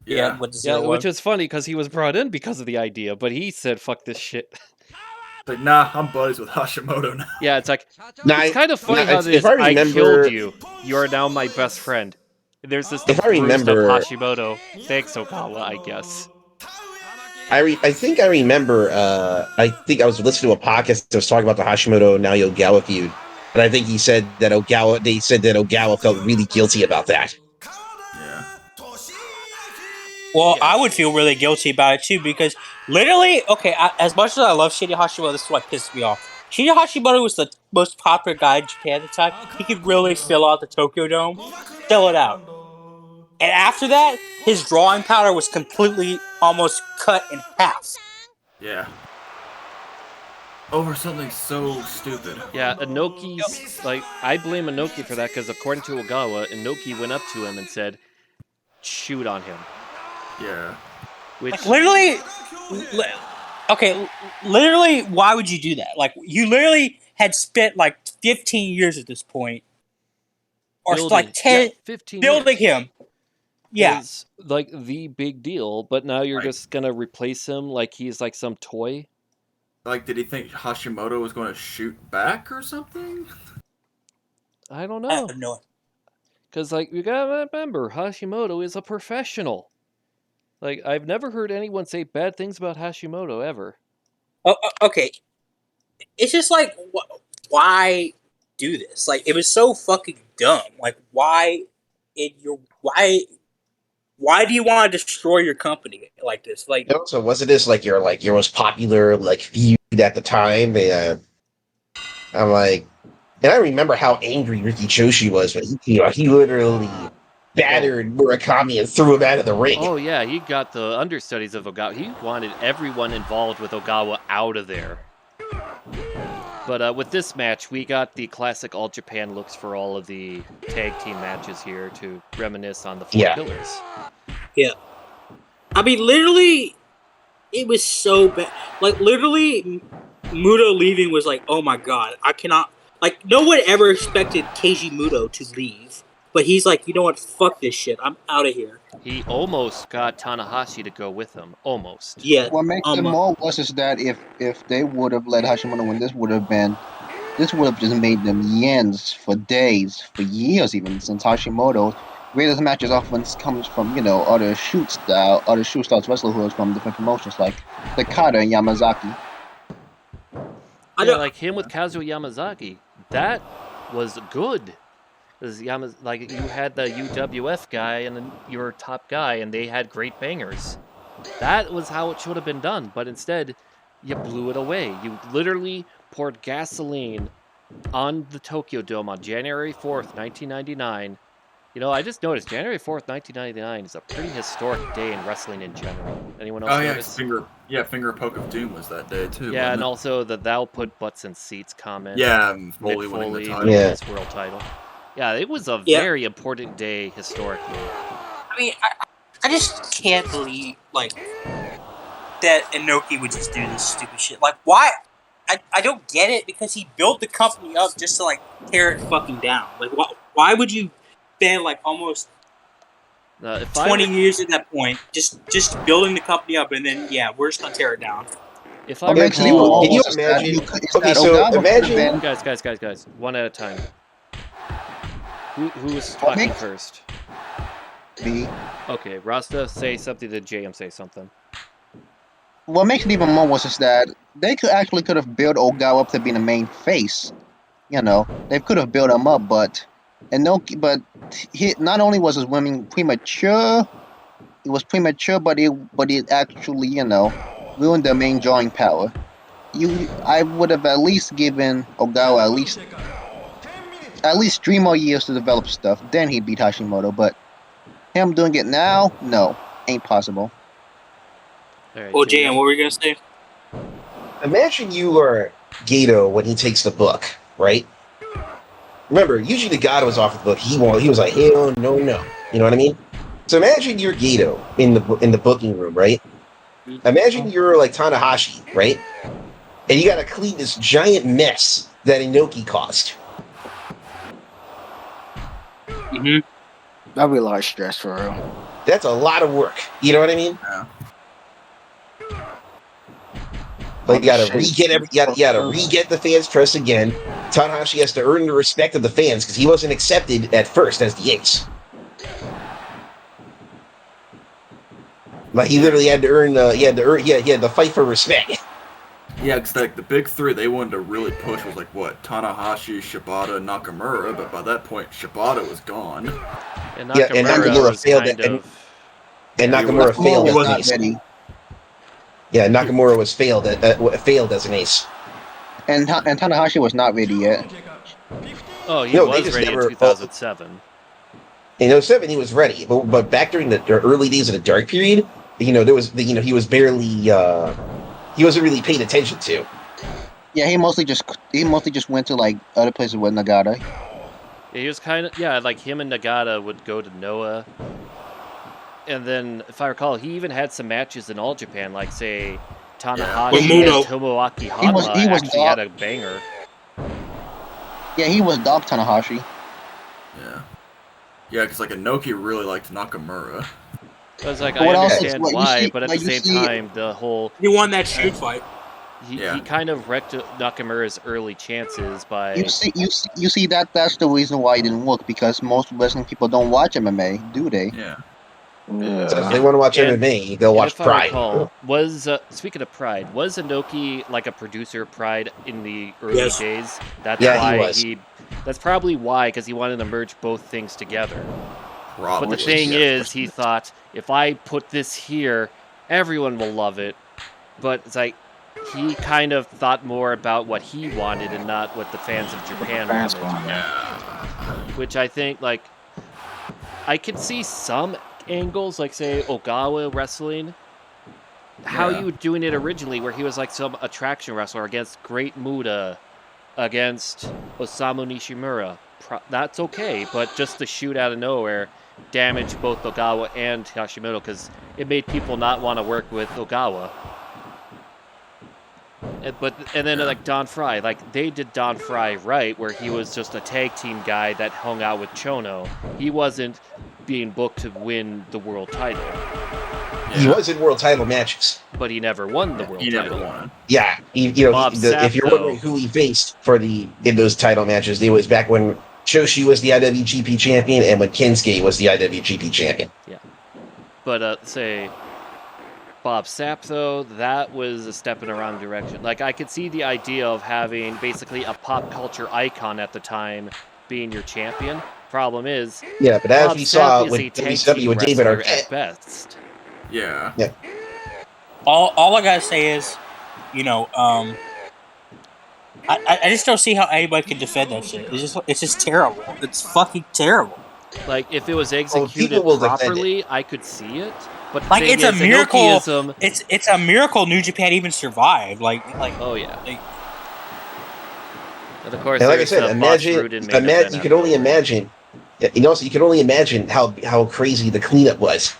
Yeah. With the Yeah, 0-1. which is funny because he was brought in because of the idea, but he said, fuck this shit. Like, nah, I'm buddies with Hashimoto now. Yeah, it's like, Now, it's kind of funny how if this, I I remember, killed you. You are now my best friend. There's this If I bruised remember- up Hashimoto. Thanks, Okawa, I guess. I think I remember. I think I was listening to a podcast that was talking about the Hashimoto now Yogawa feud, and I think he said that Ogawa. They said that Ogawa felt really guilty about that. Yeah. Well, Yeah. I would feel really guilty about it too because literally, okay, as much as I love Shinya Hashimoto, this is what pissed me off. Shinya Hashimoto was the most popular guy in Japan at the time. He could really fill out the Tokyo Dome, fill it out. And after that, his drawing power was completely almost cut in half. Yeah. Over something so stupid. Yeah, Inoki's, like, I blame Inoki for that because according to Ogawa, Inoki went up to him and said, shoot on him. Yeah. Which, Like literally, literally, why would you do that? Like you literally had spent like 15 years at this point, or building- like 10 yeah, 15 building years him. Yeah, is, like, the big deal, but now you're Right. just gonna replace him like he's, like, some toy? Like, did he think Hashimoto was going to shoot back or something? I don't I know. don't know. Because, like, you gotta remember, Hashimoto is a professional. Like, I've never heard anyone say bad things about Hashimoto, ever. Okay, it's just like why do this? Like it was so fucking dumb. Like why why do you want to destroy your company like this? Like So wasn't this like your most popular feud at the time? And I'm like, and I remember how angry Riki Choshi was when he literally battered Murakami and threw him out of the ring. Oh, yeah, he got the understudies of Ogawa. He wanted everyone involved with Ogawa out of there. But with this match, we got the classic All Japan looks for all of the tag team matches here to reminisce on the Four Yeah. Pillars. I mean, literally, it was so bad. Like literally, Muto leaving was like, oh my god, I cannot. Like no one ever expected Keiji Muto to leave, but he's like, you know what? Fuck this shit. I'm out of here. He almost got Tanahashi to go with him. Almost. Yeah. What makes it more worse is that if they would have let Hashimoto win, this would have just made them yens for days, for years even, since Hashimoto's greatest matches often comes from, other shoot styles wrestlers from different promotions like Takada and Yamazaki. Yeah, like him with Kazuo Yamazaki. That was good. Because like you had the UWF guy and then your top guy, and they had great bangers. That was how it should have been done, but instead, you blew it away. You literally poured gasoline on the Tokyo Dome on January 4th, 1999. You know, I just noticed January 4th, 1999 is a pretty historic day in wrestling in general. Anyone else Oh yeah, notice? finger poke of doom was that day too. Yeah, and wasn't it? also the "Thou put butts in seats" comment. Yeah, Mick Foley winning the Foley title. winning Yeah. his world title. Yeah, it was a Yeah. very important day historically. I mean, I just can't believe like that Inoki would just do this stupid shit. Like, why? I don't get it because he built the company up just to like tear it fucking down. Like, why would you spend like almost If 20 I years at that point just building the company up and then we're just gonna tear it down? if I What Yeah, makes it even recall, more can you worse is that imagine? is Okay, that so Ogawa could have imagine. been. guys, one at a time. Who was What talking makes- first? Me. Okay, Rasta, say something. Then JM say something. What makes it even more worse is that they could have built Ogawa up to be the main face. You know, they could have built him up, but he not only was his women premature, it was premature, but it actually ruined their main drawing power. I would have at least given Ogawa at least 3 more years to develop stuff. Then he beat Hashimoto, but him doing it now, no, ain't possible. All right, Well, JM, what were you gonna say? Imagine you are Gato when he takes the book, right? Remember, Yuji Nagata was off the book. He was like, hell no. You know what I mean? So imagine you're Gato in the booking room, right? Imagine you're like Tanahashi, right? And you got to clean this giant mess that Inoki caused. Mm-hmm. That'd be a lot of stress for real. That's a lot of work. You know what I mean? Yeah. Like you gotta re-get the fans' trust again. Tanahashi has to earn the respect of the fans because he wasn't accepted at first as the ace. Like he literally had to earn. He had to fight for respect. Yeah, because like the big three they wanted to really push was like what Tanahashi, Shibata, Nakamura, but by that point Shibata was gone. And Yeah, and Nakamura was failed kind it, of. And Yeah, Nakamura failed was as an not ace. ready, Yeah, Nakamura was failed as an ace. and Tanahashi was not ready yet. Oh, he No, they was just ready never- in 2007. In 07, he was ready, but back during the early days of the dark period, there was he was barely he wasn't really paid attention to. Yeah, he mostly just went to like other places with Nagata. He was kind of like him and Nagata would go to Noah, and then if I recall, he even had some matches in All Japan, like say Tanahashi With and Muno. Tomoaki He was Honma actually dog- had a banger. Yeah, he was dog Tanahashi. Yeah. Yeah, because like Inoki really liked Nakamura. I was like, But I what else is- understand what you why, see- but at what the you same see- time, the whole He won that shoot fight. he Yeah. kind of wrecked Nakamura's early chances by. You see that's the reason why it didn't work, because most wrestling people don't watch MMA, do they? Yeah. So if they want to watch And- MMA, they'll And watch if I Pride. recall, was speaking of Pride, was Inoki like a producer of Pride in the early Yes. days? That's Yeah, he why was. That's probably why, because he wanted to merge both things together. Probably. But the thing yeah. is, he thought if I put this here, everyone will love it. But it's like he kind of thought more about what he wanted and not what the fans of Japan Fans wanted. want it. Which I think, like, I could see some angles, like say Ogawa wrestling, how Yeah. you were doing it originally, where he was like some attraction wrestler against Great Muta, against Osamu Nishimura. That's okay, but just to shoot out of nowhere damaged both Ogawa and Hashimoto because it made people not want to work with Ogawa. And then like Don Fry, like they did Don Fry right, where he was just a tag team guy that hung out with Chono. He wasn't being booked to win the world title, He was in world title matches. but he never won the world He never title. won. Yeah, Bob Sapp, if you're wondering who he faced in those title matches, it was back when Shoshi was the IWGP champion and when Kensuke was the IWGP champion. But say Bob Sapp, though, that was a step in the wrong direction. Like I could see the idea of having basically a pop culture icon at the time being your champion. Problem is, Yeah, but as Bob we saw Sapp is with a tag WCW team with David wrestler Arquette, at best. Yeah. All I gotta say is, I just don't see how anybody can defend that shit. It's just terrible. It's fucking terrible. Like if it was people executed will defend properly, I could see it. But the Like thing it's a is, miracle. Inokiism, It's a miracle New Japan even survived. oh yeah. like- And of course, And like I there's said, the imagine, main event you out can of only nowhere. imagine. You know, so you can only imagine how crazy the cleanup was.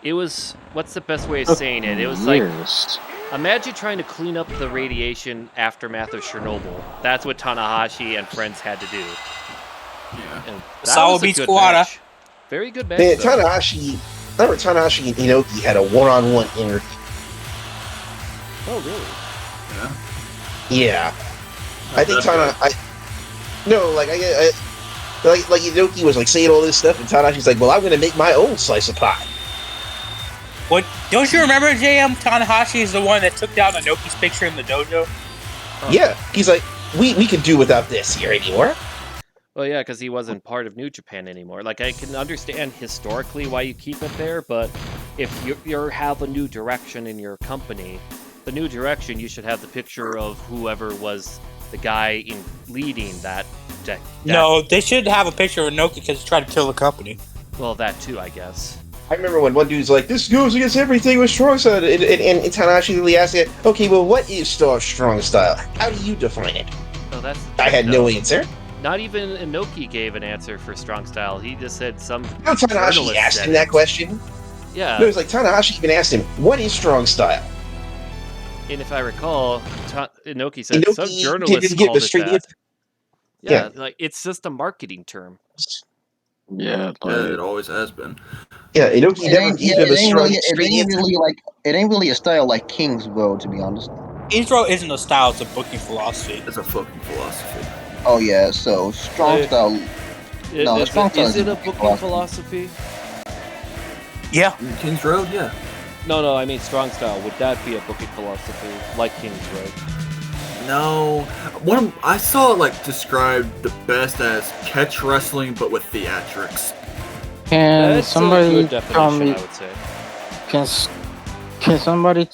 It was, what's the best way of saying it? It was like, Years. imagine trying to clean up the radiation aftermath of Chernobyl. That's what Tanahashi and friends had to do. Yeah. And that Sawa was a beats good Kawada. match. Very good match. Man, though. Tanahashi and Inoki had a one-on-one interview. Oh, really? Yeah. Yeah, I think That's like Inoki was like saying all this stuff, and Tanahashi's like, "Well, I'm going to make my own slice of pie." What? Don't you remember JM? Tanahashi is the one that took down Inoki's picture in the dojo. Yeah, he's like, "We can do without this here anymore." Well, yeah, because he wasn't part of New Japan anymore. Like, I can understand historically why you keep it there, but if you have a new direction in your company, the new direction, you should have the picture of whoever was the guy in leading that. No, they should have a picture of Inoki because he tried to kill the company. Well, that too, I guess. I remember when one dude's like, "This goes against everything with strong style," and Tanahashi really asked it, "Okay, well, what is strong style? How do you define it?" Oh, that's. The I thing, had no though. answer. Not even Inoki gave an answer for strong style. He just said some. No, Tanahashi journalist asked said him that it. question. Yeah, No, it's like Tanahashi even asked him, "What is strong style?" and if I recall, Inoki said Inoki some didn't journalists give called a it straight that. answer. Yeah, like it's just a marketing term. Yeah, Yeah, it always has been. Yeah, Inoki It never ain't, gave yeah, him a it ain't really, straight answer. it ain't really a style like King's Road, to be honest. Intro isn't a style; it's a booking philosophy. It's a fucking philosophy. Oh yeah, so strong style. No, strong style Is it a booking booking philosophy? Yeah, King's Road, yeah. No, I mean strong style. Would that be a booking philosophy like King's Road? No, I saw it like described the best as catch wrestling, but with theatrics. Can That's a somebody good tell definition, me? I would say. Can somebody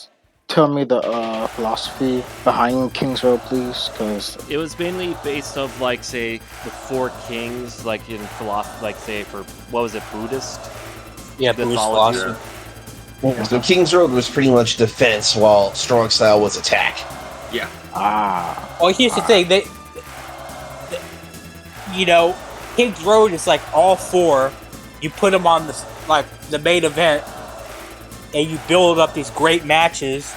tell me the philosophy behind King's Road, please? Because It was mainly based of like say the four kings, like in philosophy, like say for what was it, Buddhist? yeah, Buddhist Mythology. philosophy. So King's Road was pretty much defense, while strong style was attack. Yeah. Well, here's the thing: you know, King's Road is like all four. You put them on the main event, and you build up these great matches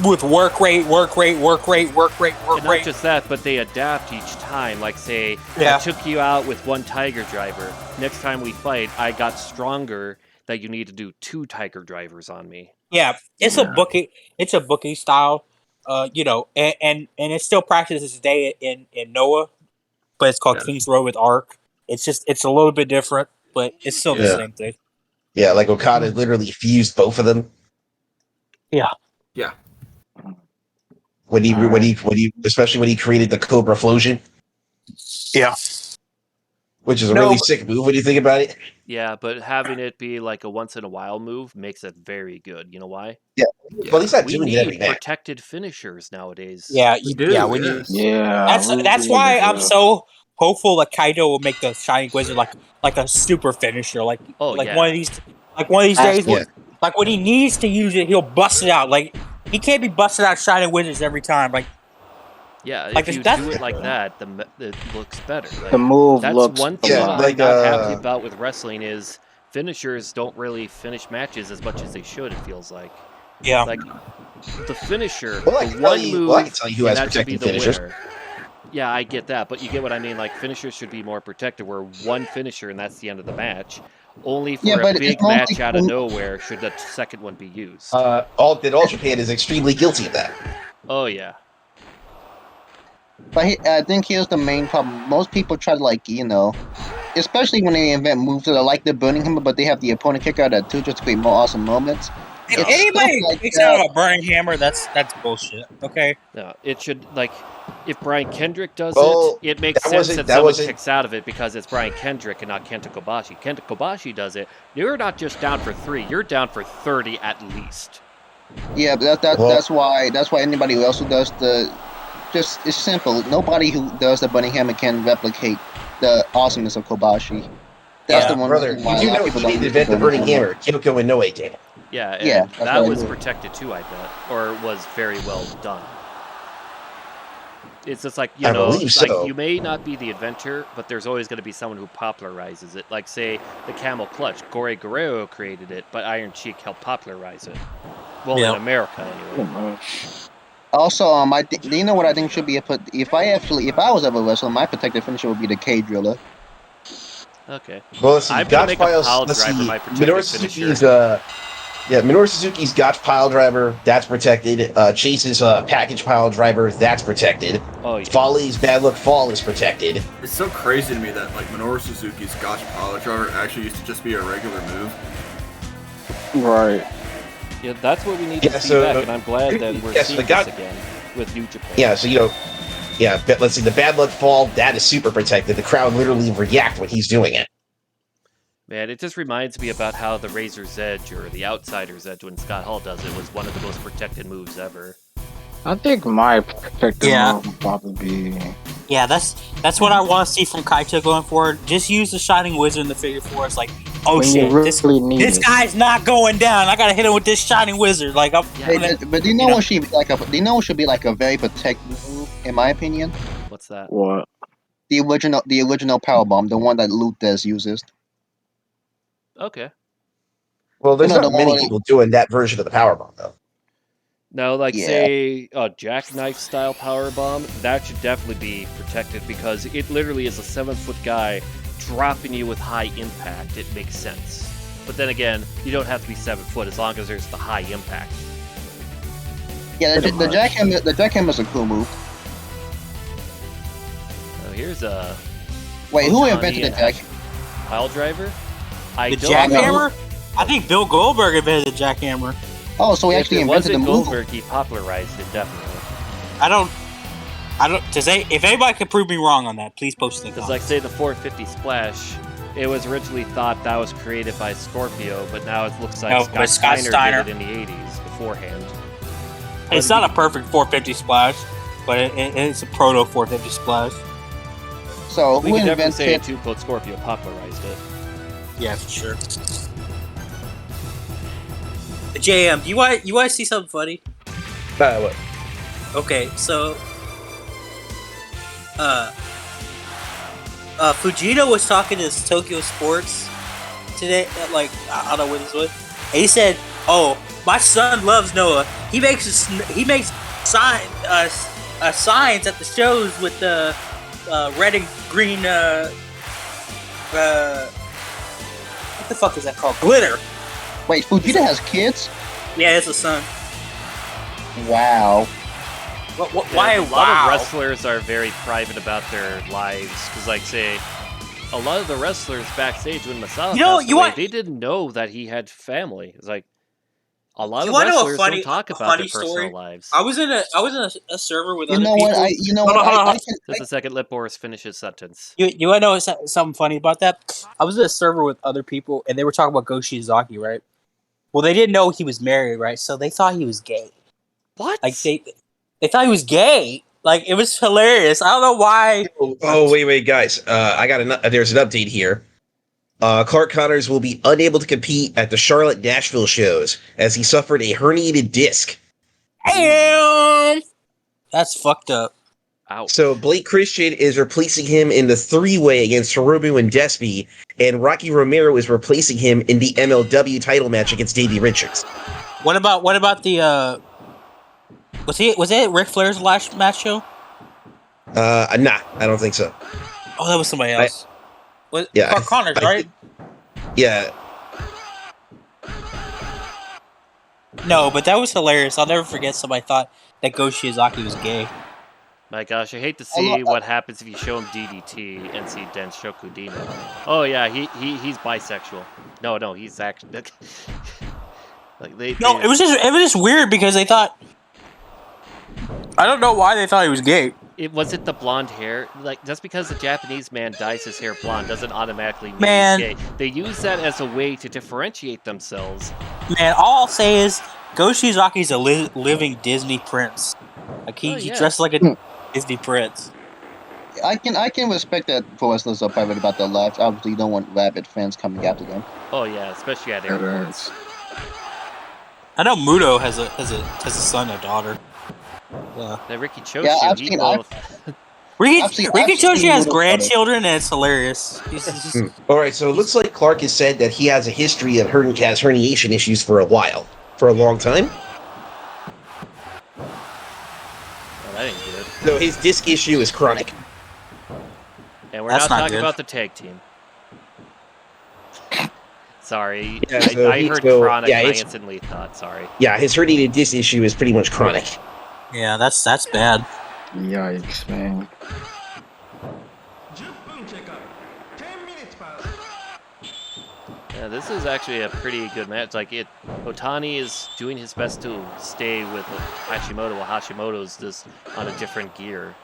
with work rate. And not just that, but they adapt each time. Like say, Yeah. I took you out with one Tiger Driver. Next time we fight, I got stronger. That you need to do 2 Tiger Drivers on me. Yeah, it's Yeah. a booking. It's a booking style. You know, and it's still practiced today in Noah, but it's called Yeah. King's Road with Arc. It's a little bit different, but it's still the Yeah. same thing. Yeah, like Okada literally fused both of them. Yeah. Yeah. When he especially when he created the Cobra Flosion, Yeah. which is a No, really but- sick move when you think about it. Yeah, but having it be like a once in a while move makes it very good. You know why? Well, he's not We doing it every need match. protected finishers nowadays. Yeah, We do, yeah, we need. yes. yeah, That's why I'm so hopeful that Kaido will make the Shining Wizard like a super finisher, like yeah. one of these days, Yeah. like when he needs to use it, he'll bust it out. Like he can't be busting out Shining Wizards every time. Like Yeah, Like, if you that's- do it like that, it looks better. Like, the move that's looks one thing Yeah, I'm like, not happy about with wrestling is finishers don't really finish matches as much as they should. It feels like yeah, the finisher, Well, I the can tell one you- move, well, I can tell you who and has that should be protected the finishers. winner. Yeah, I get that, but you get what I mean. Like finishers should be more protected. Where one finisher and that's the end of the match. Only for Yeah, a but it's big mostly match out of cool. nowhere should the second one be used. All Japan is extremely guilty of that. Oh yeah. But I think here's the main problem. Most people try to, like, you know, especially when they invent moves that are like the burning hammer, but they have the opponent kick out at 2 just to create more awesome moments. If It's anybody stuff like makes that. out a burning hammer, that's bullshit. Okay. No, it should like if Brian Kendrick does Well, it makes that sense wasn't- that that someone wasn't- kicks out of it because it's Brian Kendrick and not Kenta Kobashi. Kenta Kobashi does it. You're not just down for 3, you're down for 30 at least. Yeah, but Well- that's why anybody who also does the just it's simple. Nobody who does the bunny hammer can replicate the awesomeness of Kobashi. That's the one brother, reason you why a do lot of know people he don't didn't use the invent the bunny burning hammer. hammer. Kyoko Inoue did. Yeah, and Yeah, that's that what I was mean. protected too, I bet, or was very well done. It's just like, I believe like so. you may not be the inventor, but there's always going to be someone who popularizes it. Like, say, the camel clutch. Gore Guerrero created it, but Iron Cheek helped popularize it. Well, in America, anyway. Also, do you know what I think should be if I was ever a wrestler, my protective finisher would be the K driller. Okay. Well, let's see. I'm going to Gotch make a Piles. pile Let's driver see. my Minoru protected Suzuki's finisher. Minoru Suzuki's Gotch Pile Driver. That's protected. Chase's Package Pile Driver. That's protected. Oh, yeah. Folly's Bad Luck Fall is protected. It's so crazy to me that like Minoru Suzuki's Gotch Pile Driver actually used to just be a regular move. Right. Yeah, that's what we need to see back, and I'm glad that we're seeing this again with New Japan. Yeah, so let's see. The Bad Luck Fall, that is super protected. The crowd literally react when he's doing it. Man, it just reminds me about how the Razor's Edge or the Outsider's Edge when Scott Hall does it was one of the most protected moves ever. I think my protective move would probably be. Yeah, that's what I want to see from Kaito going forward. Just use the Shining Wizard in the figure four. It's like, oh When shit, you really need this it. guy's not going down. I gotta hit him with this Shining Wizard. Like, Yeah. But do you know what should be like? Do you know what should be like a very protected move, in my opinion? What's that? What? The original powerbomb, the one that Luthez uses. Okay. Well, there's No, not the many one- people doing that version of the powerbomb, though. Now, like, Yeah. say, a jackknife style power bomb, that should definitely be protected because it literally is a 7-foot guy dropping you with high impact. It makes sense. But then again, you don't have to be 7 foot as long as there's the high impact. Yeah, the jackhammer's a cool move. So here's a Wait, who Otani invented the jack? pile driver. I the don't jackhammer? I think Bill Goldberg invented the jackhammer. Oh, so he If actually it invented the wasn't move. Goldberg, he popularized it definitely. I don't. If anybody could prove me wrong on that, please post it in the Because, like, comments. say the 450 splash, it was originally thought that was created by Scorpio, but now it looks like No, Scott but Scott Steiner did it in the 80s beforehand. It's not a perfect 450 splash, but it's a proto 450 splash. So We who can definitely say invented? too, but Scorpio popularized it. Yeah, for sure. JM, you want to see something funny? What? Okay, so Fujita was talking to Tokyo Sports today. Like, I don't know what this was, and he said, "Oh, my son loves Noah. He makes signs at the shows with the red and green. What the fuck is that called? Glitter. Wait, Fujita has kids? Yeah, it's a son. Wow. Why? A lot of wrestlers are very private about their lives. Because, like, say, a lot of the wrestlers backstage when Masala passed away, they didn't know that he had family. It's like, a lot of wrestlers don't talk about their personal lives. I was in a server with You other know people. what? Hold on. Just a second, let Boris finish his sentence. You want to know something funny about that? I was in a server with other people, and they were talking about Go Shiozaki, right? Well, they didn't know he was married, right? So they thought he was gay. What? Like, they thought he was gay. Like, it was hilarious. I don't know why. Oh, wait, guys. There's an update here. Clark Connors will be unable to compete at the Charlotte Nashville shows as he suffered a herniated disc. Damn! That's fucked up. Ouch. So Blake Christian is replacing him in the 3-way against Hiromu and Despy, and Rocky Romero is replacing him in the MLW title match against Davey Richards. What about the was it Ric Flair's last match show? Nah, I don't think so. Oh, that was somebody else. Yeah, Clark Connors, right? Yeah. No, but that was hilarious. I'll never forget somebody thought that Go Shiozaki was gay. My gosh, I hate to see what happens if you show him DDT and see Denshoku Dino. Oh yeah, he's bisexual. No, he's actually like it was just weird because they thought. I don't know why they thought he was gay. Was it the blonde hair? Like, just because a Japanese man dyes his hair blonde doesn't automatically mean he's gay. They use that as a way to differentiate themselves. Man, all I'll say is Go Shiozaki's a living Disney prince. Like he dressed like a Disney Prince. I can respect that for wrestlers are private about their lives. Obviously, you don't want rabid fans coming after them. Oh yeah, especially at airports. I know Muto has a son and a daughter. Yeah. That Ricky Choshu, Yeah, I've he seen. well, Ricky Chochi has Muto's grandchildren, and it's hilarious. He's All right, so it looks like Clark has said that he has a history of has herniation issues for a while, for a long time. well, that ain't good. So his disc issue is chronic. And we're That's not not talking good. about the tag team. Sorry, Yeah, so I heard chronic. I instantly thought. Sorry. Yeah, his herniated disc issue is pretty much chronic. yeah, that's bad. Yikes, man. Yeah, this is actually a pretty good match. Like Otani is doing his best to stay with Hashimoto, while Hashimoto's just on a different gear.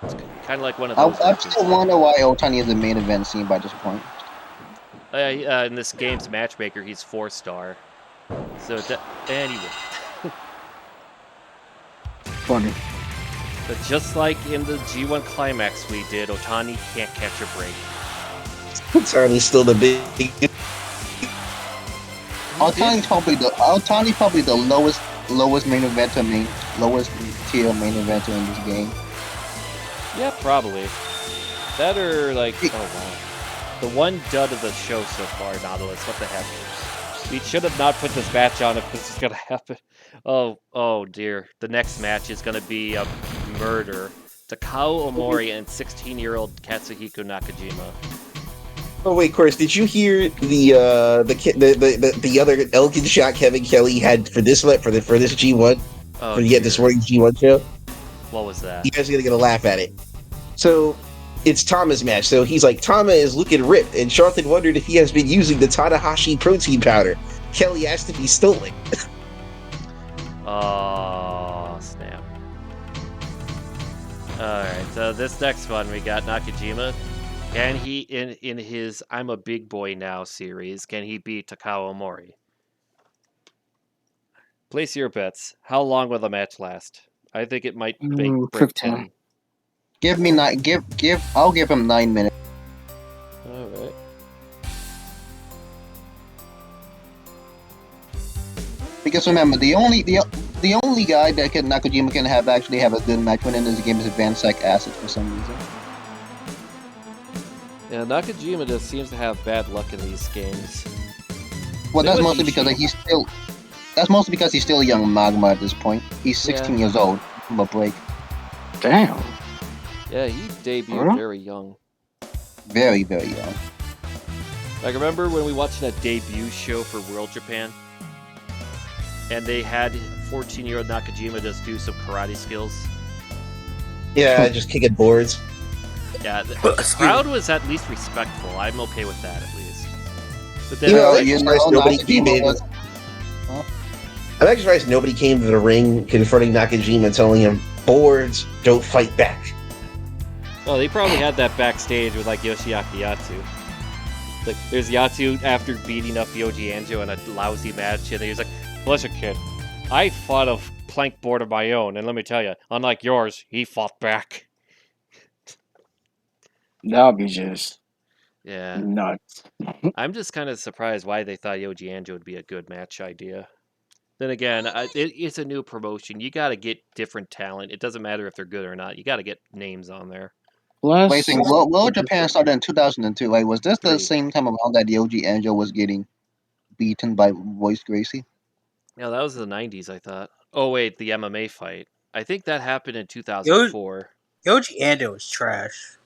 It's kind of like one of those. I still wonder why Otani is the main event scene by this point. In this game's matchmaker, he's 4-star. So anyway. Funny. But just like in the G1 Climax we did, Otani can't catch a break. Otani's still the big. Otani's probably the lowest main eventer, lowest tier main eventer in this game. Yeah, probably. That or like, oh wow. The one dud of the show so far, Nautilus, what the heck? We should have not put this match on if this is gonna happen. Oh dear. The next match is gonna be a murder. Takao Omori and 16-year-old Katsuhiko Nakajima. Oh wait, Chris, did you hear the other Elgin shot Kevin Kelly had for this G1? Oh, for this morning's G1 show? What was that? You guys are gonna get a laugh at it. So it's Tama's match. So he's like, Tama is looking ripped, and Charlton wondered if he has been using the Tanahashi protein powder. Kelly asked if he stole it. Oh, snap. Alright, so this next one, we got Nakajima. Can he, in his I'm a Big Boy Now series, can he beat Takao Omori? Place your bets. How long will the match last? I think it might break 10. I'll give him 9 minutes. Alright. Because remember, the only guy that Nakajima can actually have a good match when in this game is Vansack Acid for some reason. Yeah, Nakajima just seems to have bad luck in these games. Well, that's mostly because he's still a young magma at this point. He's 16 years old from a break. Damn. Yeah, he debuted very young. Very, very young. Like, remember when we watched that debut show for World Japan? And they had 14-year-old Nakajima just do some karate skills? Yeah, just kicking boards. Yeah, the crowd was at least respectful. I'm okay with that, at least. But then, I'm actually surprised nobody came to the ring confronting Nakajima, telling him, boards, don't fight back. well, they probably had that backstage with, like, Yoshiaki Yatsu. Like, there's Yatsu after beating up Yoji Anjo in a lousy match, and he's like, listen, kid, I fought a plank board of my own, and let me tell you, unlike yours, he fought back. That would be just Yeah. nuts. I'm just kind of surprised why they thought Yoji Anjo would be a good match idea. Then again, it's a new promotion. You got to get different talent. It doesn't matter if they're good or not. You got to get names on there. Plus, Wait, World Japan started in 2002. Like, was this the 3. same time around that Yoji Anjo was getting beaten by Royce Gracie? Yeah, that was the 90s, I thought. Oh, wait, the MMA fight. I think that happened in 2004. Yoji Ando is trash.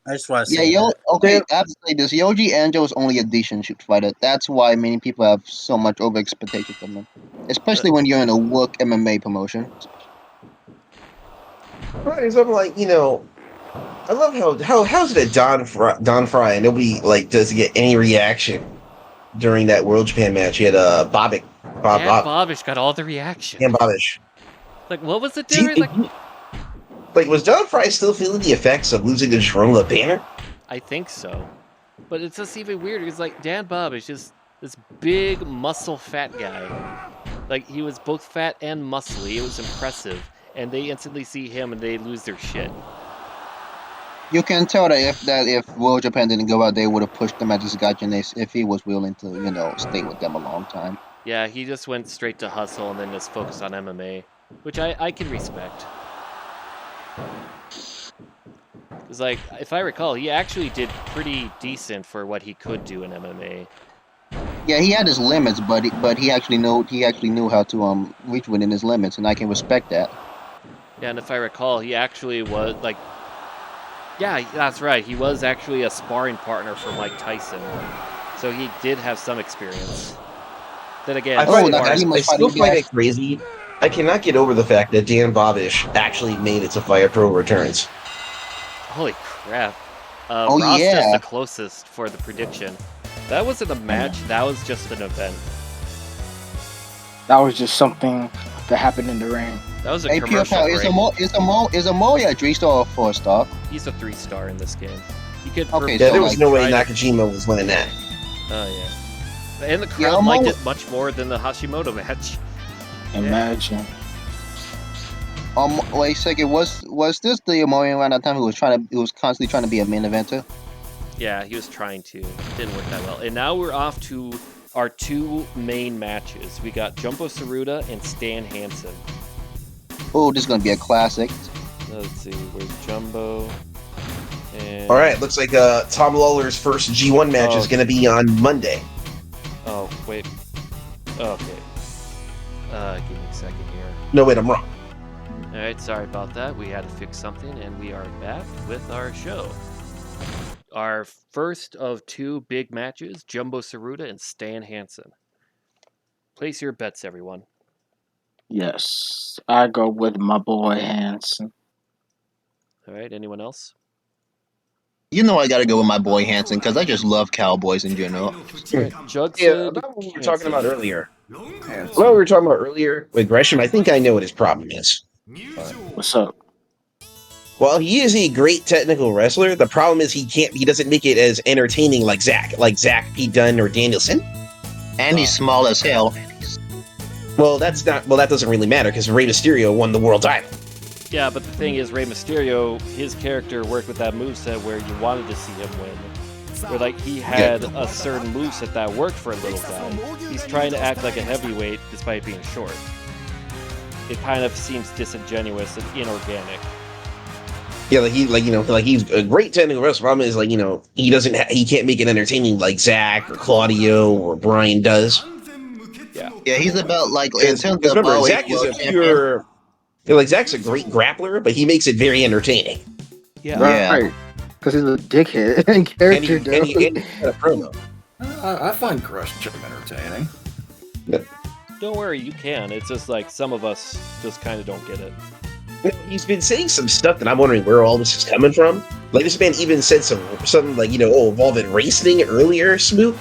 I just want to say Yeah, that. okay, I have to say this. Yoji Anjo is only a decent shoot fighter. That's why many people have so much over expectations from him. Especially when you're in a work MMA promotion. Right, so I'm like, I love how's it at Don Fry and nobody doesn't get any reaction during that World Japan match. He had Bobish got all the reaction. Dan Bobish. Like, what was it doing? Was Don Fry still feeling the effects of losing the Jerome banner? I think so. But it's just even weirder. It's like Dan Bobish is this big, muscle, fat guy. Like, he was both fat and muscly. It was impressive. and they instantly see him and they lose their shit. You can tell that if World Japan didn't go out, they would have pushed him at Sakaguchi if he was willing to stay with them a long time. Yeah, he just went straight to hustle and then just focused on MMA, which I can respect. Because, like, if I recall, he actually did pretty decent for what he could do in MMA. Yeah, he had his limits, but he actually knew how to reach within his limits, and I can respect that. Yeah, and if I recall, he actually was, like... Yeah, that's right. He was actually a sparring partner for Mike Tyson. So he did have some experience. Then again, I still find it crazy. I cannot get over the fact that Dan Bobish actually made it to Fire Pro Returns. Holy crap. Oh, Ross yeah. is the closest for the prediction. That wasn't a match, that was just an event. That was just something that happened in the ring. That was a Hey, commercial Pure break. is Amoya a 3-star or 4-star? He's a 3-star in this game. You could Okay, Yeah, so, there was like, no way try to- Nakajima was winning that. Oh, yeah. And the crowd liked it much more than the Hashimoto match. Imagine. Wait a second. Was this the Amoya around that time who was constantly trying to be a main eventer? Yeah, he was trying to. Didn't work that well. And now we're off to our two main matches. We got Jumbo Tsuruta and Stan Hansen. Oh, this is gonna be a classic. Let's see, where's Jumbo? And... All right, looks like Tom Lawler's first G1 match is going to be on Monday. Oh, wait. Okay. Give me a second here. No, wait, I'm wrong. Alright, sorry about that. We had to fix something, and we are back with our show. Our first of two big matches, Jumbo Tsuruta and Stan Hansen. Place your bets, everyone. Yes, I go with my boy Hansen. Alright, anyone else? You know I gotta go with my boy Hanson because I just love cowboys in general. Jug Yeah, said about what we were talking about earlier. Hanson. What we were talking about earlier with Gresham, I think I know what his problem is. What's up? While he is a great technical wrestler, the problem is he doesn't make it as entertaining like Zach Pete Dunne or Danielson. And he's small as hell. Well, that doesn't really matter because Rey Mysterio won the world title. Yeah, but the thing is, Rey Mysterio, his character worked with that moveset where you wanted to see him win. Where, like, he had a certain moveset that worked for a little guy. He's trying to act like a heavyweight despite being short. It kind of seems disingenuous and inorganic. Yeah, he's a great technical wrestler. Problem is, he can't make it entertaining like Zach or Claudio or Brian does. Yeah, he's about like in terms of remember, Zach is a pure. Zach's a great grappler, but he makes it very entertaining. Yeah. Right. Because he's a dickhead in character, And he had a promo. I find Gresham entertaining. Don't worry, you can. It's just like some of us just kind of don't get it. He's been saying some stuff that I'm wondering where all this is coming from. Like, this man even said something like, involving racing earlier, Smoot.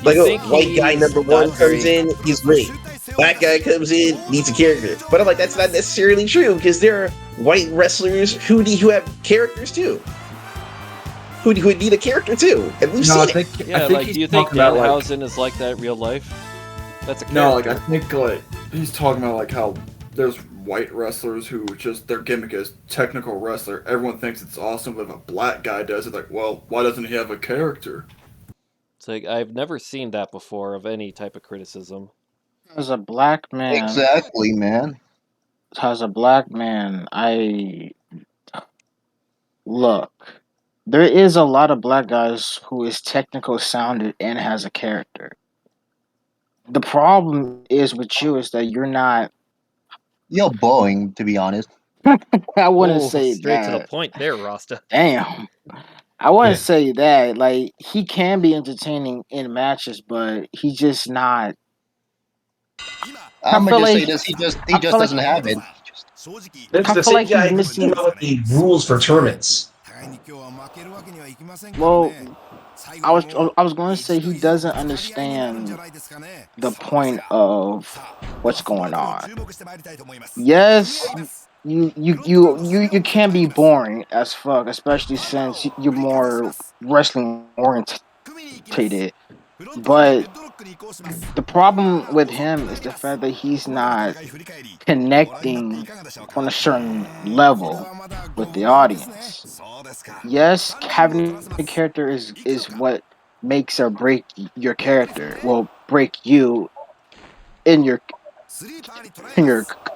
Like, white guy number one comes in, he's great. Black guy comes in, needs a character. But I'm like, that's not necessarily true, because there are white wrestlers who have characters too. Who need a character too. And we've seen it. Yeah, like, do you think Danhausen is like that in real life? That's a character. No, like, I think, like, he's talking about, like, how there's white wrestlers who just, their gimmick is technical wrestler. Everyone thinks it's awesome, but if a black guy does it, like, well, why doesn't he have a character? It's like, I've never seen that before of any type of criticism. As a black man, Exactly, man. Look, there is a lot of black guys who is technical sounded and has a character. The problem is with you is that you're not. You're boring, to be honest. I wouldn't say straight that. to the point there, Rasta. Damn. I wouldn't say that. Like, he can be entertaining in matches, but he's just not. I'm gonna feel just like- say this: he just doesn't have it. That's I the feel same like guy he's who missing- came out with the rules for tournaments. Well, I was going to say he doesn't understand the point of what's going on. Yes, you can be boring as fuck, especially since you're more wrestling oriented. But the problem with him is the fact that he's not connecting on a certain level with the audience. Yes, having a character is what makes or break your character. Well, break you in your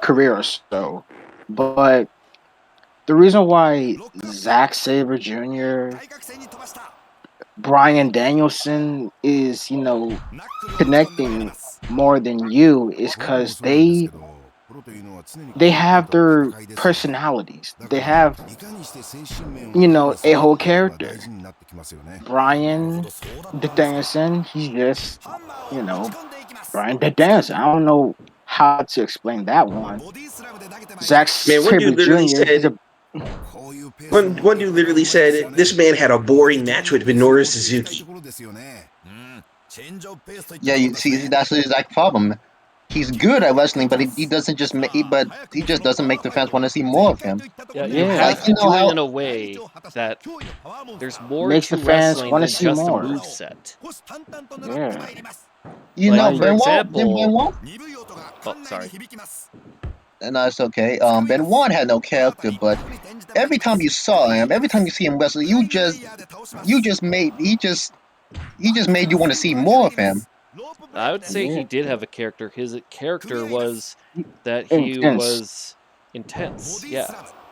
career or so. But the reason why Zack Sabre Jr., Brian Danielson is, connecting more than you is because they have their personalities. They have, a whole character. Brian Danielson, he's just, Brian Danielson. I don't know how to explain that one. Zack Man, one Sabre dude literally Jr., he's said a one dude literally said this man had a boring match with Minoru Suzuki. Yeah, you see, that's the exact problem. He's good at wrestling, but he doesn't just but he just doesn't make the fans want to see more of him. Yeah, you Yeah. have Like, to you know do it how- in a way that there's more Makes to the fans wrestling wanna than see just more. a moveset. Yeah. You Like, know, for Benoit, example- Benoit, Oh, sorry. no, it's okay. Benoit had no character, but every time you saw him, every time you see him wrestle, he just made you want to see more of him. I would say he Yeah. did have a character. His character was that he Intense. was intense. Yeah.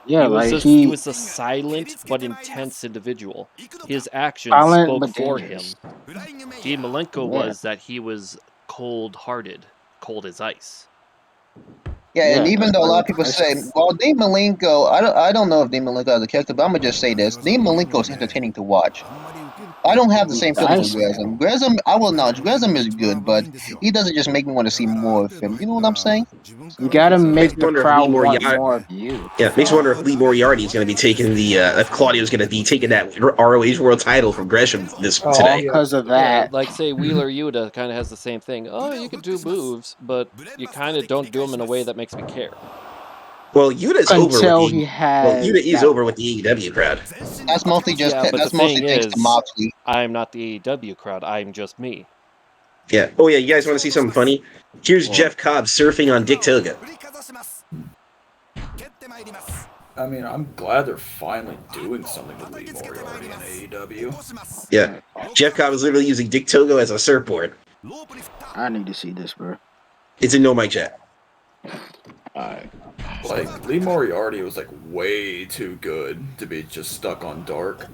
Yeah, He was a silent but intense individual. His actions Violent spoke but for dangerous. him. Dean Malenko Yeah. was that he was cold-hearted, cold as ice. Yeah, and Yeah, even that's though a why lot of we're people say, priceless. well, Dean Malenko, I don't know if Dean Malenko has a character, but I'm gonna just say this: Dean Malenko is entertaining to watch. I don't have the same feeling with Gresham. I will acknowledge Gresham is good, but he doesn't just make me want to see more of him. You know what I'm saying? You gotta Makes make me the wonder if crowd Lee want Moriarty. more of you. Yeah, makes me wonder if Lee Moriarty is going to be taking if Claudio's going to be taking that ROH World Title from Gresham All today. because of Yeah, that. like say Wheeler Yuta kind of has the same thing. Oh, you could do moves, but you kind of don't do them in a way that makes me care. Well, Yuta's over with Until the he Yuta has is that. over with the AEW crowd. That's mostly just Yeah, but that's the mostly thing thanks is, to Moxley. I'm not the AEW crowd. I'm just me. Yeah. Oh yeah, you guys want to see something funny? Here's What? Jeff Cobb surfing on Dick Togo. I mean, I'm glad they're finally doing something with Lee Moriarty in AEW. Yeah. Jeff Cobb is literally using Dick Togo as a surfboard. I need to see this, bro. It's a no mic chat. Alright. Like, Lee Moriarty was, like, way too good to be just stuck on Dark.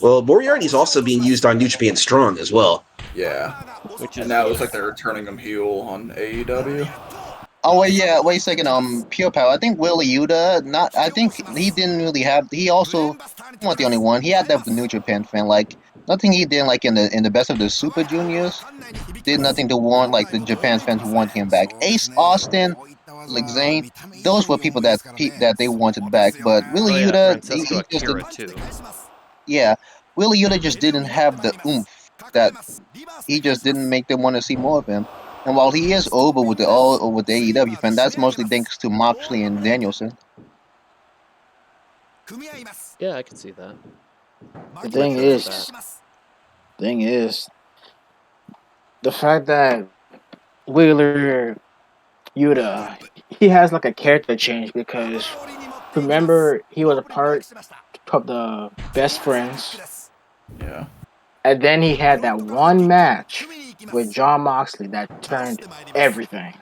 Well, Moriarty's also being used on New Japan Strong as well. Yeah. Which is And now good. it's like they're turning him heel on AEW. Oh wait, yeah, wait a second. Pure Power. I think Wheeler Yuta. I think he didn't really have. He also he wasn't the only one. He had that with the New Japan fan. Like nothing he did like in the best of the Super Juniors did nothing to warrant like the Japan fans want him back. Ace Austin, like Zayn, those were people that they wanted back. But Wheeler Oh yeah, Yuta, Francesco he just Akira didn't, too. yeah, Wheeler Yuta just didn't have the oomph that he just didn't make them want to see more of him. And while he is over with the AEW fan, that's mostly thanks to Moxley and Danielson. Yeah, I can see that. The thing is, the fact that Wheeler Yuta, he has like a character change because remember he was a part of the Best Friends, Yeah. and then he had that one match with John Moxley that turned everything.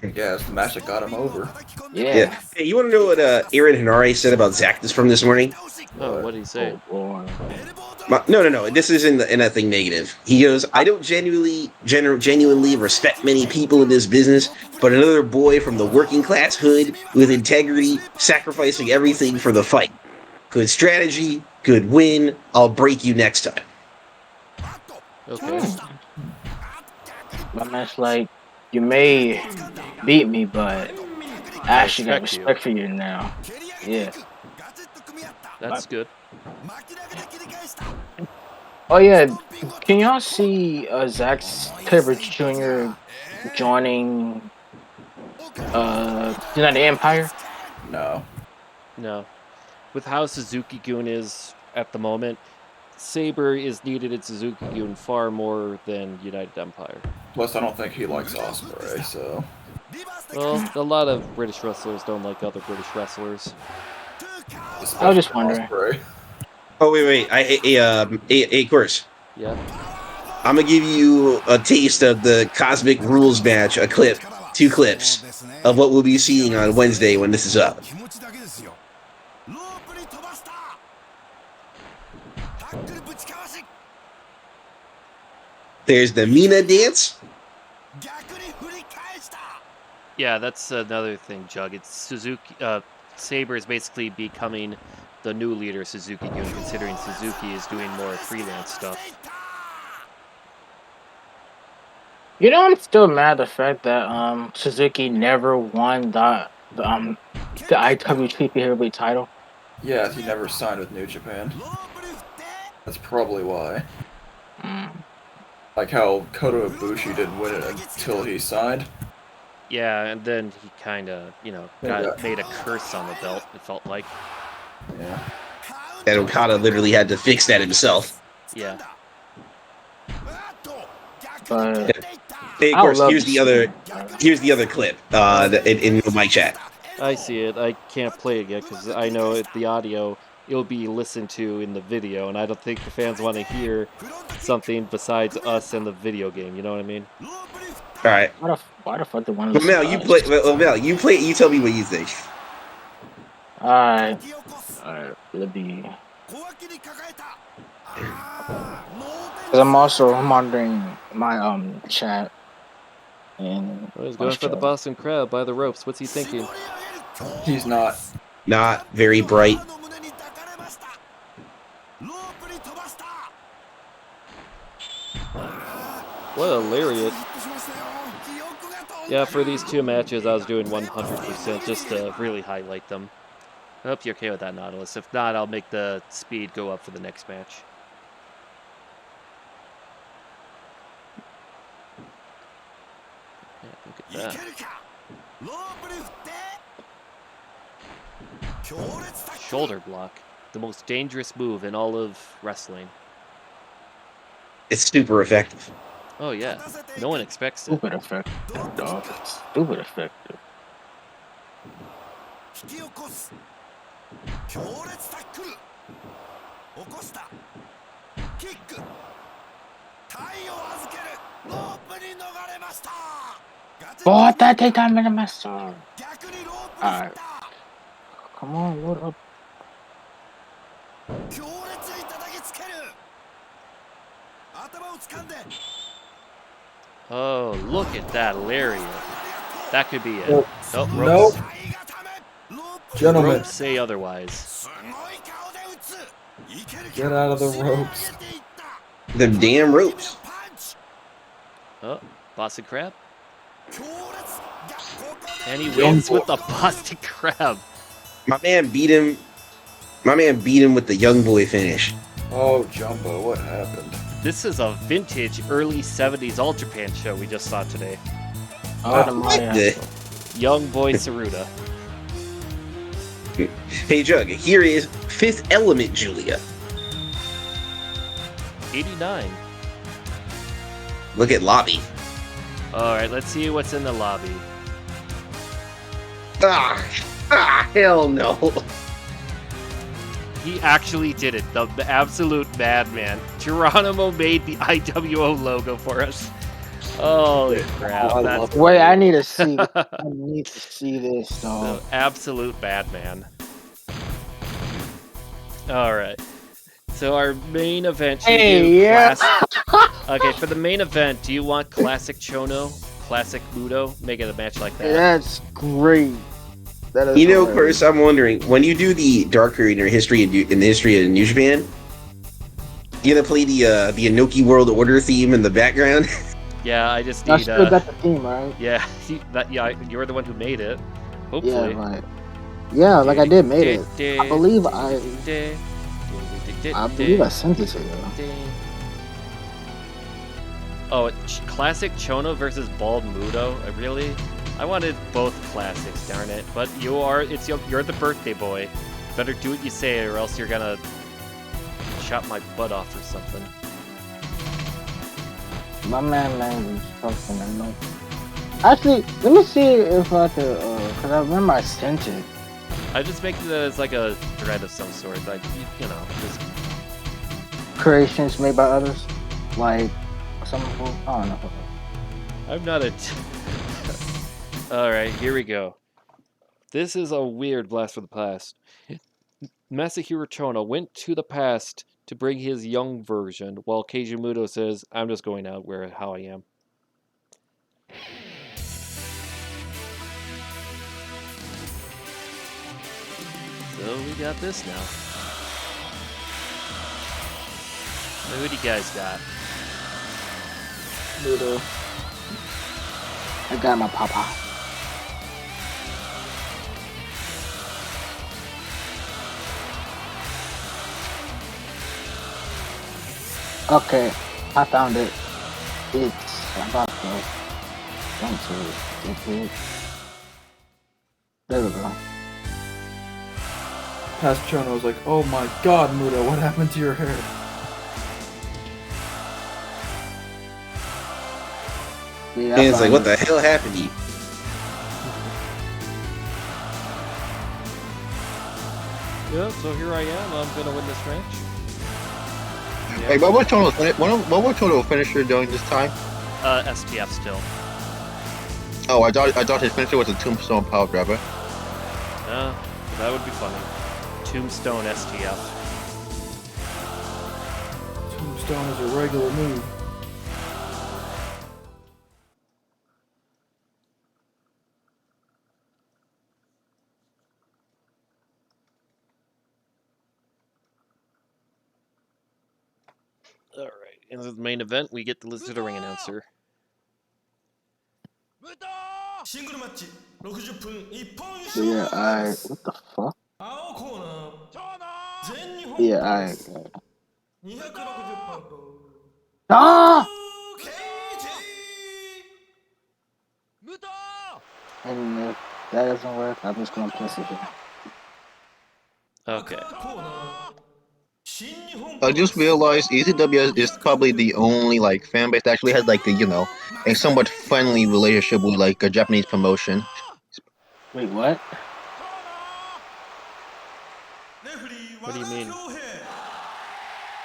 Yeah, it's the match that got him over. Yeah. Hey, you want to know what Aaron Henare said about Zactus from this morning? Oh, what did he say? Boy. No. This isn't anything negative. He goes, I don't genuinely respect many people in this business, but another boy from the working class hood with integrity, sacrificing everything for the fight. Good strategy, good win. I'll break you next time. Okay. My man's like, you may beat me, but I actually got respect you. respect for you now. Yeah. That's good. Oh yeah, can y'all see Zack Sabre Jr. joining United Empire? No. No. With how Suzuki-gun is at the moment, Saber is needed in Suzuki-gun far more than United Empire. Plus, I don't think he likes Osprey, so. Well, a lot of British wrestlers don't like other British wrestlers. I was just Especially wondering. Osprey. Oh wait. Of course. Yeah. I'm gonna give you a taste of the Cosmic Rules match, a clip, 2 clips of what we'll be seeing on Wednesday when this is up. There's the Mina dance. Yeah, that's another thing, Jug. It's Suzuki. Saber is basically becoming the new leader of Suzuki-gun, considering Suzuki is doing more freelance stuff. You know, I'm still mad at the fact that Suzuki never won the IWGP Heavyweight title. Yeah, he never signed with New Japan. That's probably why. Like how Kota Ibushi didn't win it until he signed. Yeah, and then he kind of, made a curse on the belt, it felt like. Yeah. And Okada literally had to fix that himself. Yeah. But Hey, of course, here's the other clip in the mic chat. I see it. I can't play it yet because I know the audio, it'll be listened to in the video, and I don't think the fans want to hear something besides us and the video game, you know what I mean? All right. why the fuck do one of Well, Mel, you play. You tell me what you think. Alright, let me. Because I'm also monitoring my chat. And Well, he's going for the Boston Crab by the ropes. What's he thinking? He's not. Not very bright. What a lariat. Yeah, for these 2 matches, I was doing 100% just to really highlight them. I hope you're okay with that, Nautilus. If not, I'll make the speed go up for the next match. Yeah, look at that. Shoulder block. The most dangerous move in all of wrestling. It's super effective. Oh, yeah. No one expects it. Stupid effective, dog. Stupid effective. Oh, that time in the master. Alright. Come on, load up. Oh, look at that lariat. That could be it. Nope. Oh, ropes. Gentlemen, Ropes say otherwise. get out of the ropes. The damn ropes. Oh, Boston Crab. And he wins with the Boston Crab. My man beat him with the young boy finish. Oh, Jumbo, what happened? This is a vintage early 70s All Japan show we just saw today. Young boy Saruta. Hey, Jug, here is Fifth Element Julia. 89. Look at lobby. Alright, let's see what's in the lobby. Hell no. He actually did it. The absolute madman. Geronimo made the IWO logo for us. Holy crap. I That's love it. Wait, I need to see. I need to see this, the dog. absolute madman. Alright. So our main event should do Okay, for the main event, do you want classic Chono, classic Muto? Make it a match like that. That's great. That is You know, hilarious. Chris, I'm wondering, when you do the dark period in the history of New Japan, you gonna play the Inoki World Order theme in the background? Yeah, I just I need still got the theme, right? yeah, you're the one who made it. Yeah, Hopefully. right. Yeah, like I did made it. I believe I sent it to you. Oh, classic Chono versus Bald Muto. I wanted both classics, darn it. But you're the birthday boy. Better do what you say, or else you're gonna shot my butt off or something. My man is fucking annoying. Actually, let me see if I could, cause I remember I sent it. I just make it as like a thread of some sort, like, you know, just... Creations made by others, like some people. I don't know. I'm not a... Alright, here we go. This is a weird blast from the past. Masahiro Chono went to the past to bring his young version, while Keiji Muto says, I'm just going out where how I am. So we got this now. So who do you guys got? Muto. I got my papa. Okay, I found it. It's about to jump to it. There we go. Past Chono was like, oh my god, Muto, what happened to your hair? Yeah, And it's like, what the hell happened to you? Yeah, so here I am. I'm gonna win this match. Yeah. Hey, what was Total finisher during this time? STF still. Oh, I thought his finisher was a Tombstone Power Grabber. That would be funny. Tombstone STF. Tombstone is a regular move. Alright, and the main event, we get to listen to the ring announcer. Yeah, what the fuck? Yeah, Ah! And if that doesn't work, I'm just gonna press it again. Okay. I just realized ECW is probably the only like fan base that actually has like a a somewhat friendly relationship with like a Japanese promotion. Wait, what? What do you mean?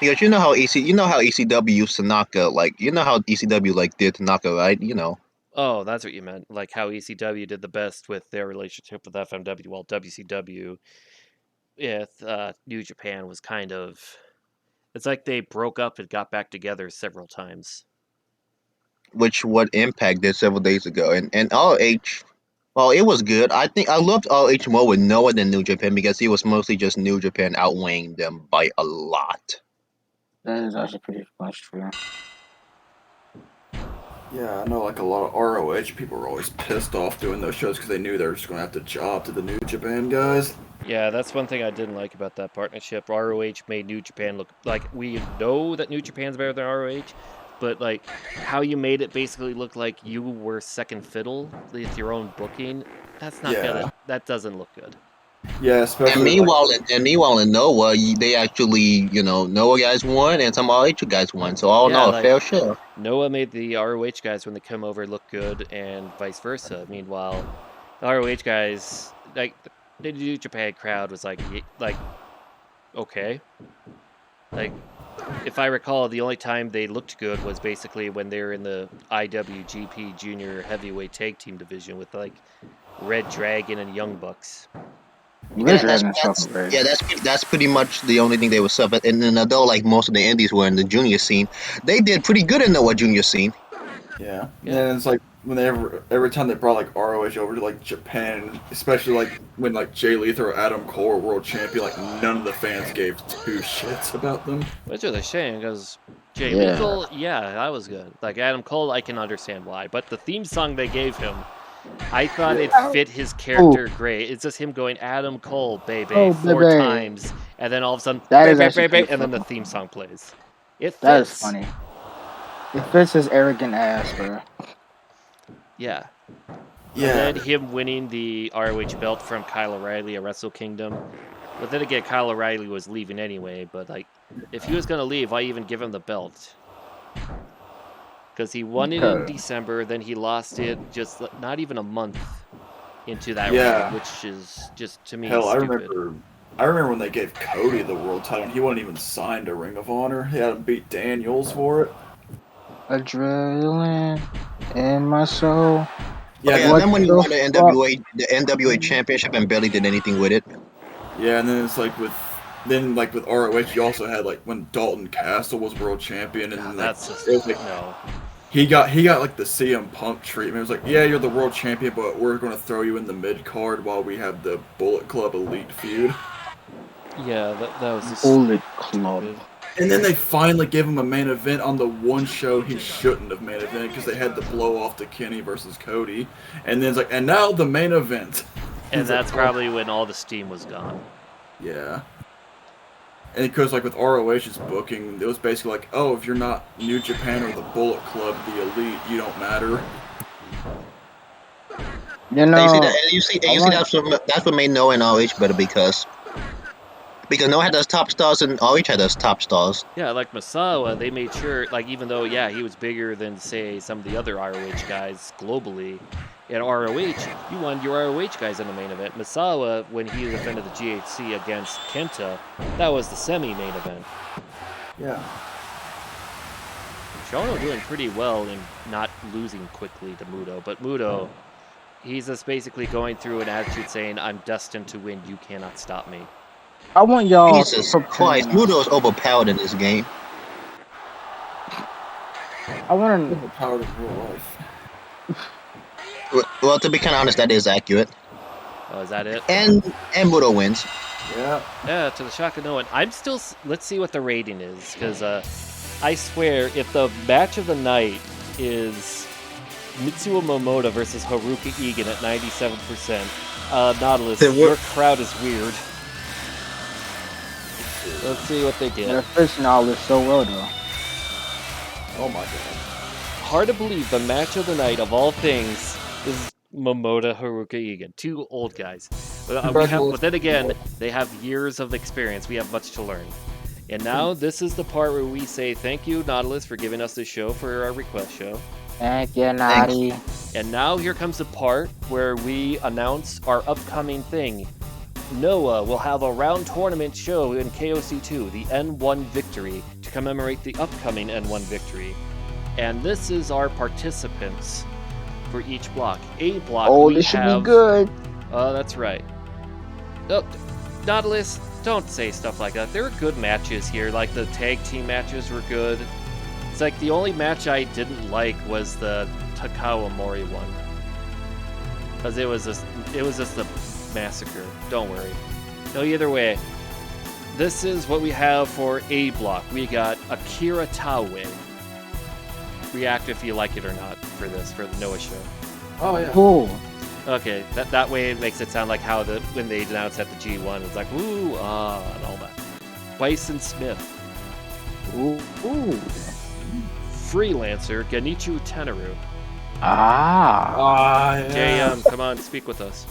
Because you know how ECW used to Tanaka, like you know how ECW like did Tanaka, right? You know. Oh, that's what you meant. Like how ECW did the best with their relationship with FMW, while WCW with New Japan was kind of... It's like they broke up and got back together several times. Which what Impact did several days ago, and ROH. Well, it was good. I think I loved ROH more with Noah than New Japan because it was mostly just New Japan outweighing them by a lot. That is actually pretty much true. Yeah, I know like a lot of ROH people were always pissed off doing those shows because they knew they were just going to have to job to the New Japan guys. Yeah, that's one thing I didn't like about that partnership. ROH made New Japan look like... We know that New Japan's better than ROH, but like how you made it basically look like you were second fiddle with your own booking, that's not good. That doesn't look good. Yeah, especially And meanwhile in Noah, they actually Noah guys won and some ROH guys won. So all in all, a fair share. Noah made the ROH guys when they come over look good, and vice versa. Meanwhile, the ROH guys, like the New Japan crowd was like okay. Like, if I recall, the only time they looked good was basically when they were in the IWGP Junior Heavyweight Tag Team division with like Red Dragon and Young Bucks. That's pretty much the only thing they were suffered. And then although like most of the indies were in the junior scene, they did pretty good in the junior scene. Yeah. And it's like when every time they brought like ROH over to like Japan, especially like when like Jay Lethal or Adam Cole were world champion, like none of the fans gave two shits about them. Which is a shame because Jay Lethal, that was good. Like Adam Cole, I can understand why, but the theme song they gave him, I thought it fit his character great. It's just him going Adam Cole, baby, four times, and then all of a sudden, baby, and then the theme song plays. It fits. That is funny. It fits his arrogant ass, bro. Yeah. And then him winning the ROH belt from Kyle O'Reilly at Wrestle Kingdom. But then again, Kyle O'Reilly was leaving anyway. But like, if he was gonna leave, why even give him the belt? Because he won it in December, then he lost it just not even a month into that reign, which is just to me stupid. I remember when they gave Cody the world title, and he wasn't even signed to Ring of Honor. He had to beat Daniels for it. Adrenaline in my soul. Yeah, and then when he won the NWA championship and barely did anything with it. Yeah, and then it's like with ROH, you also had like when Dalton Castle was world champion, and that's just no. He got like the CM Punk treatment. It was like, yeah, you're the world champion, but we're going to throw you in the mid card while we have the Bullet Club Elite feud. Yeah, that was just Bullet Club. And then they finally gave him a main event on the one show he shouldn't have main evented because they had to blow off to Kenny versus Cody. And then it's like, and now the main event. And that's probably when all the steam was gone. Yeah. And because like with ROH's booking, it was basically like, oh, if you're not New Japan or the Bullet Club, the Elite, you don't matter. You know, you see that's what made Noah and ROH better because Noah had those top stars and ROH had those top stars. Yeah, like Misawa, they made sure, like, even though, yeah, he was bigger than, say, some of the other ROH guys globally, at ROH, you wanted your ROH guys in the main event. Misawa, when he defended the GHC against Kenta, that was the semi-main event. Yeah. Shono doing pretty well in not losing quickly to Muto, but Muto, he's just basically going through an attitude saying, I'm destined to win, you cannot stop me. I want y'all. Jesus Christ, Muto is overpowered in this game. I want to. Overpowered in real life. Well, to be kind of honest, that is accurate. Oh, is that it? And Muto wins. Yeah. Yeah, to the shock of no one. I'm still. Let's see what the rating is, because I swear, if the match of the night is Mitsuo Momota versus Haruka Egan at 97%, Nautilus, your crowd is weird. Let's see what they did. Their first Nautilus so well though. Oh my god. Hard to believe the match of the night of all things is Momota Haruka Egan. Two old guys. But then again, they have years of experience. We have much to learn. And now this is the part where we say thank you, Nautilus, for giving us this show for our request show. Thank you, Naughty. And now here comes the part where we announce our upcoming thing. Noah will have a round tournament show in KOC2, the N1 Victory, to commemorate the upcoming N1 Victory. And this is our participants for each block. A block, this should be good. That's right. Oh, Nautilus, don't say stuff like that. There were good matches here, like the tag team matches were good. It's like the only match I didn't like was the Takawa Mori one. Because it was just a massacre. Don't worry. No, either way, this is what we have for A block. We got Akira Taue. React if you like it or not for the Noah show. Oh yeah. Cool. Okay, that way it makes it sound like how when they announced at the G1, it's like ooh and all that. Bison Smith. Ooh. Freelancer Genichi Tenaru. Yeah. JM, come on, speak with us.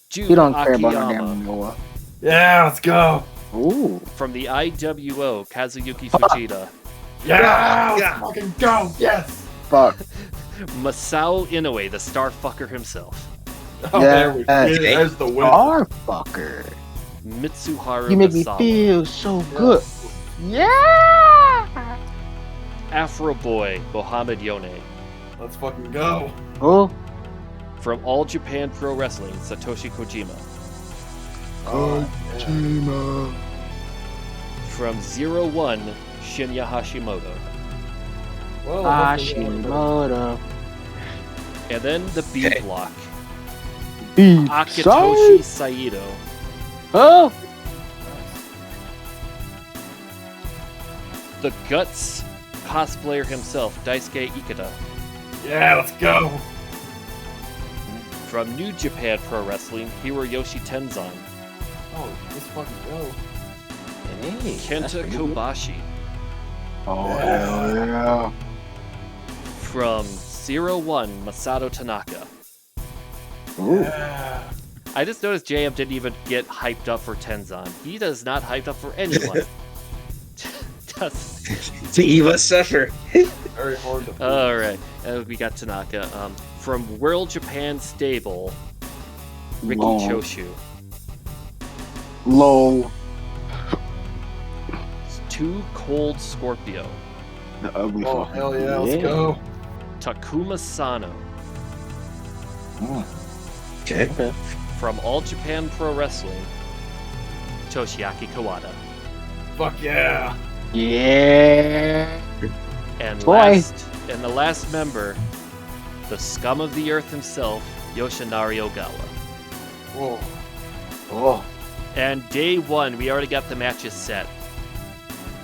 Jun You don't care about no Akiyama. damn Noah. Yeah, let's go. Ooh. From the IWO, Kazuyuki Fujita. Yeah, let's fucking go. Yes. Fuck. Masao Inoue, the star fucker himself. Oh, there we go. There's the win. Star fucker. Mitsuharu You make me Misawa. feel so good. Yeah. Afro Boy, Mohamed Yone. Let's fucking go. Oh. From All Japan Pro Wrestling, Satoshi Kojima. Kojima. From 01, Shinya Hashimoto. Well, Hashimoto. And then the B block, Beat Akitoshi Saito. Oh. The Guts cosplayer himself, Daisuke Ikeda. Yeah, let's go. From New Japan Pro Wrestling, Hiroyoshi Tenzan. Oh, let's fucking go. Hey, Kenta Kobashi. Oh, hell yeah. From 01, Masato Tanaka. Ooh. Yeah. I just noticed JM didn't even get hyped up for Tenzan. He does not hyped up for anyone. He must suffer. Very hard to. All right, we got Tanaka. From World Japan Stable, Ricky Lol. Choshu. Lol. Too Cold Scorpio. The ugly Oh, fucking. hell yeah, let's go. Takuma Sano. Okay. Okay. From All Japan Pro Wrestling, Toshiaki Kawada. Fuck yeah. Yeah. And Boy. the last member, the scum of the earth himself, Yoshinari Ogawa. Whoa. Oh. And day one, we already got the matches set.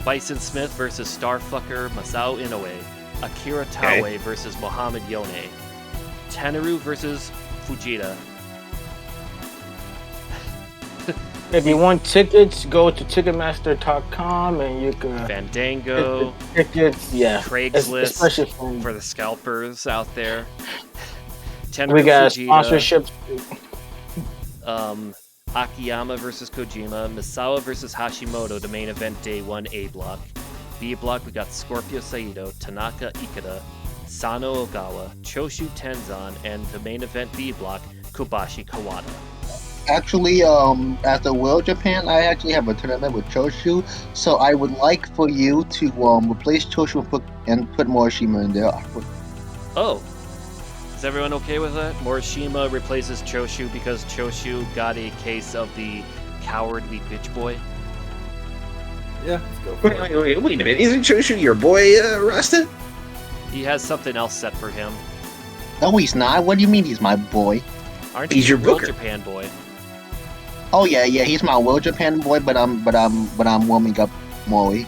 Bison Smith versus Starfucker Masao Inoue. Akira Taue versus Mohamed Yone. Tenaru versus Fujita. If you want tickets, go to Ticketmaster.com and you can Fandango. get the tickets. Yeah. Craigslist Especially from, for the scalpers out there. we Tenaru got Fujita. sponsorships. Akiyama versus Kojima, Misawa versus Hashimoto, the main event day 1 A block. B block, we got Scorpio Saito, Tanaka Ikeda, Sano Ogawa, Choshu Tenzan, and the main event B block, Kobashi Kawada. Actually, at the World Japan, I actually have a tournament with Choshu, so I would like for you to replace Choshu and put Morishima in there. Oh, is everyone okay with that? Morishima replaces Choshu because Choshu got a case of the cowardly bitch boy. Yeah, let's go for it. Wait a minute. Isn't Choshu your boy, Rasta? He has something else set for him. No, he's not. What do you mean he's my boy? Aren't He's you your World booker. Japan boy? Oh yeah, he's my World Japan boy, but I'm warming up Mori.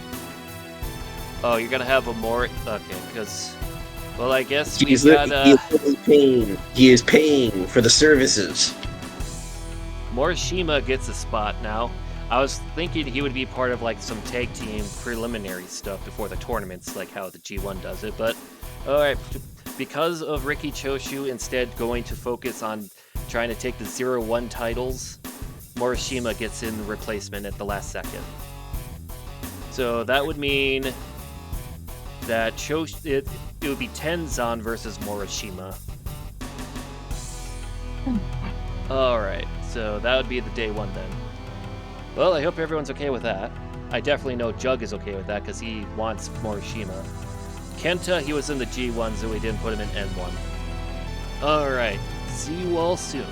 Oh, you're gonna have a more okay, because well, I guess He we is got literally paying. He is paying for the services. Morishima gets a spot now. I was thinking he would be part of like some tag team preliminary stuff before the tournaments, like how the G1 does it. But all right, because of Ricky Choshu instead going to focus on trying to take the 0-1 titles, Morishima gets in the replacement at the last second. So that would mean that it would be Tenzan versus Morishima. Alright, so that would be the day 1 then. Well, I hope everyone's okay with that. I definitely know Jug is okay with that because he wants Morishima. Kenta, he was in the G1, so we didn't put him in N1. Alright, see you all soon.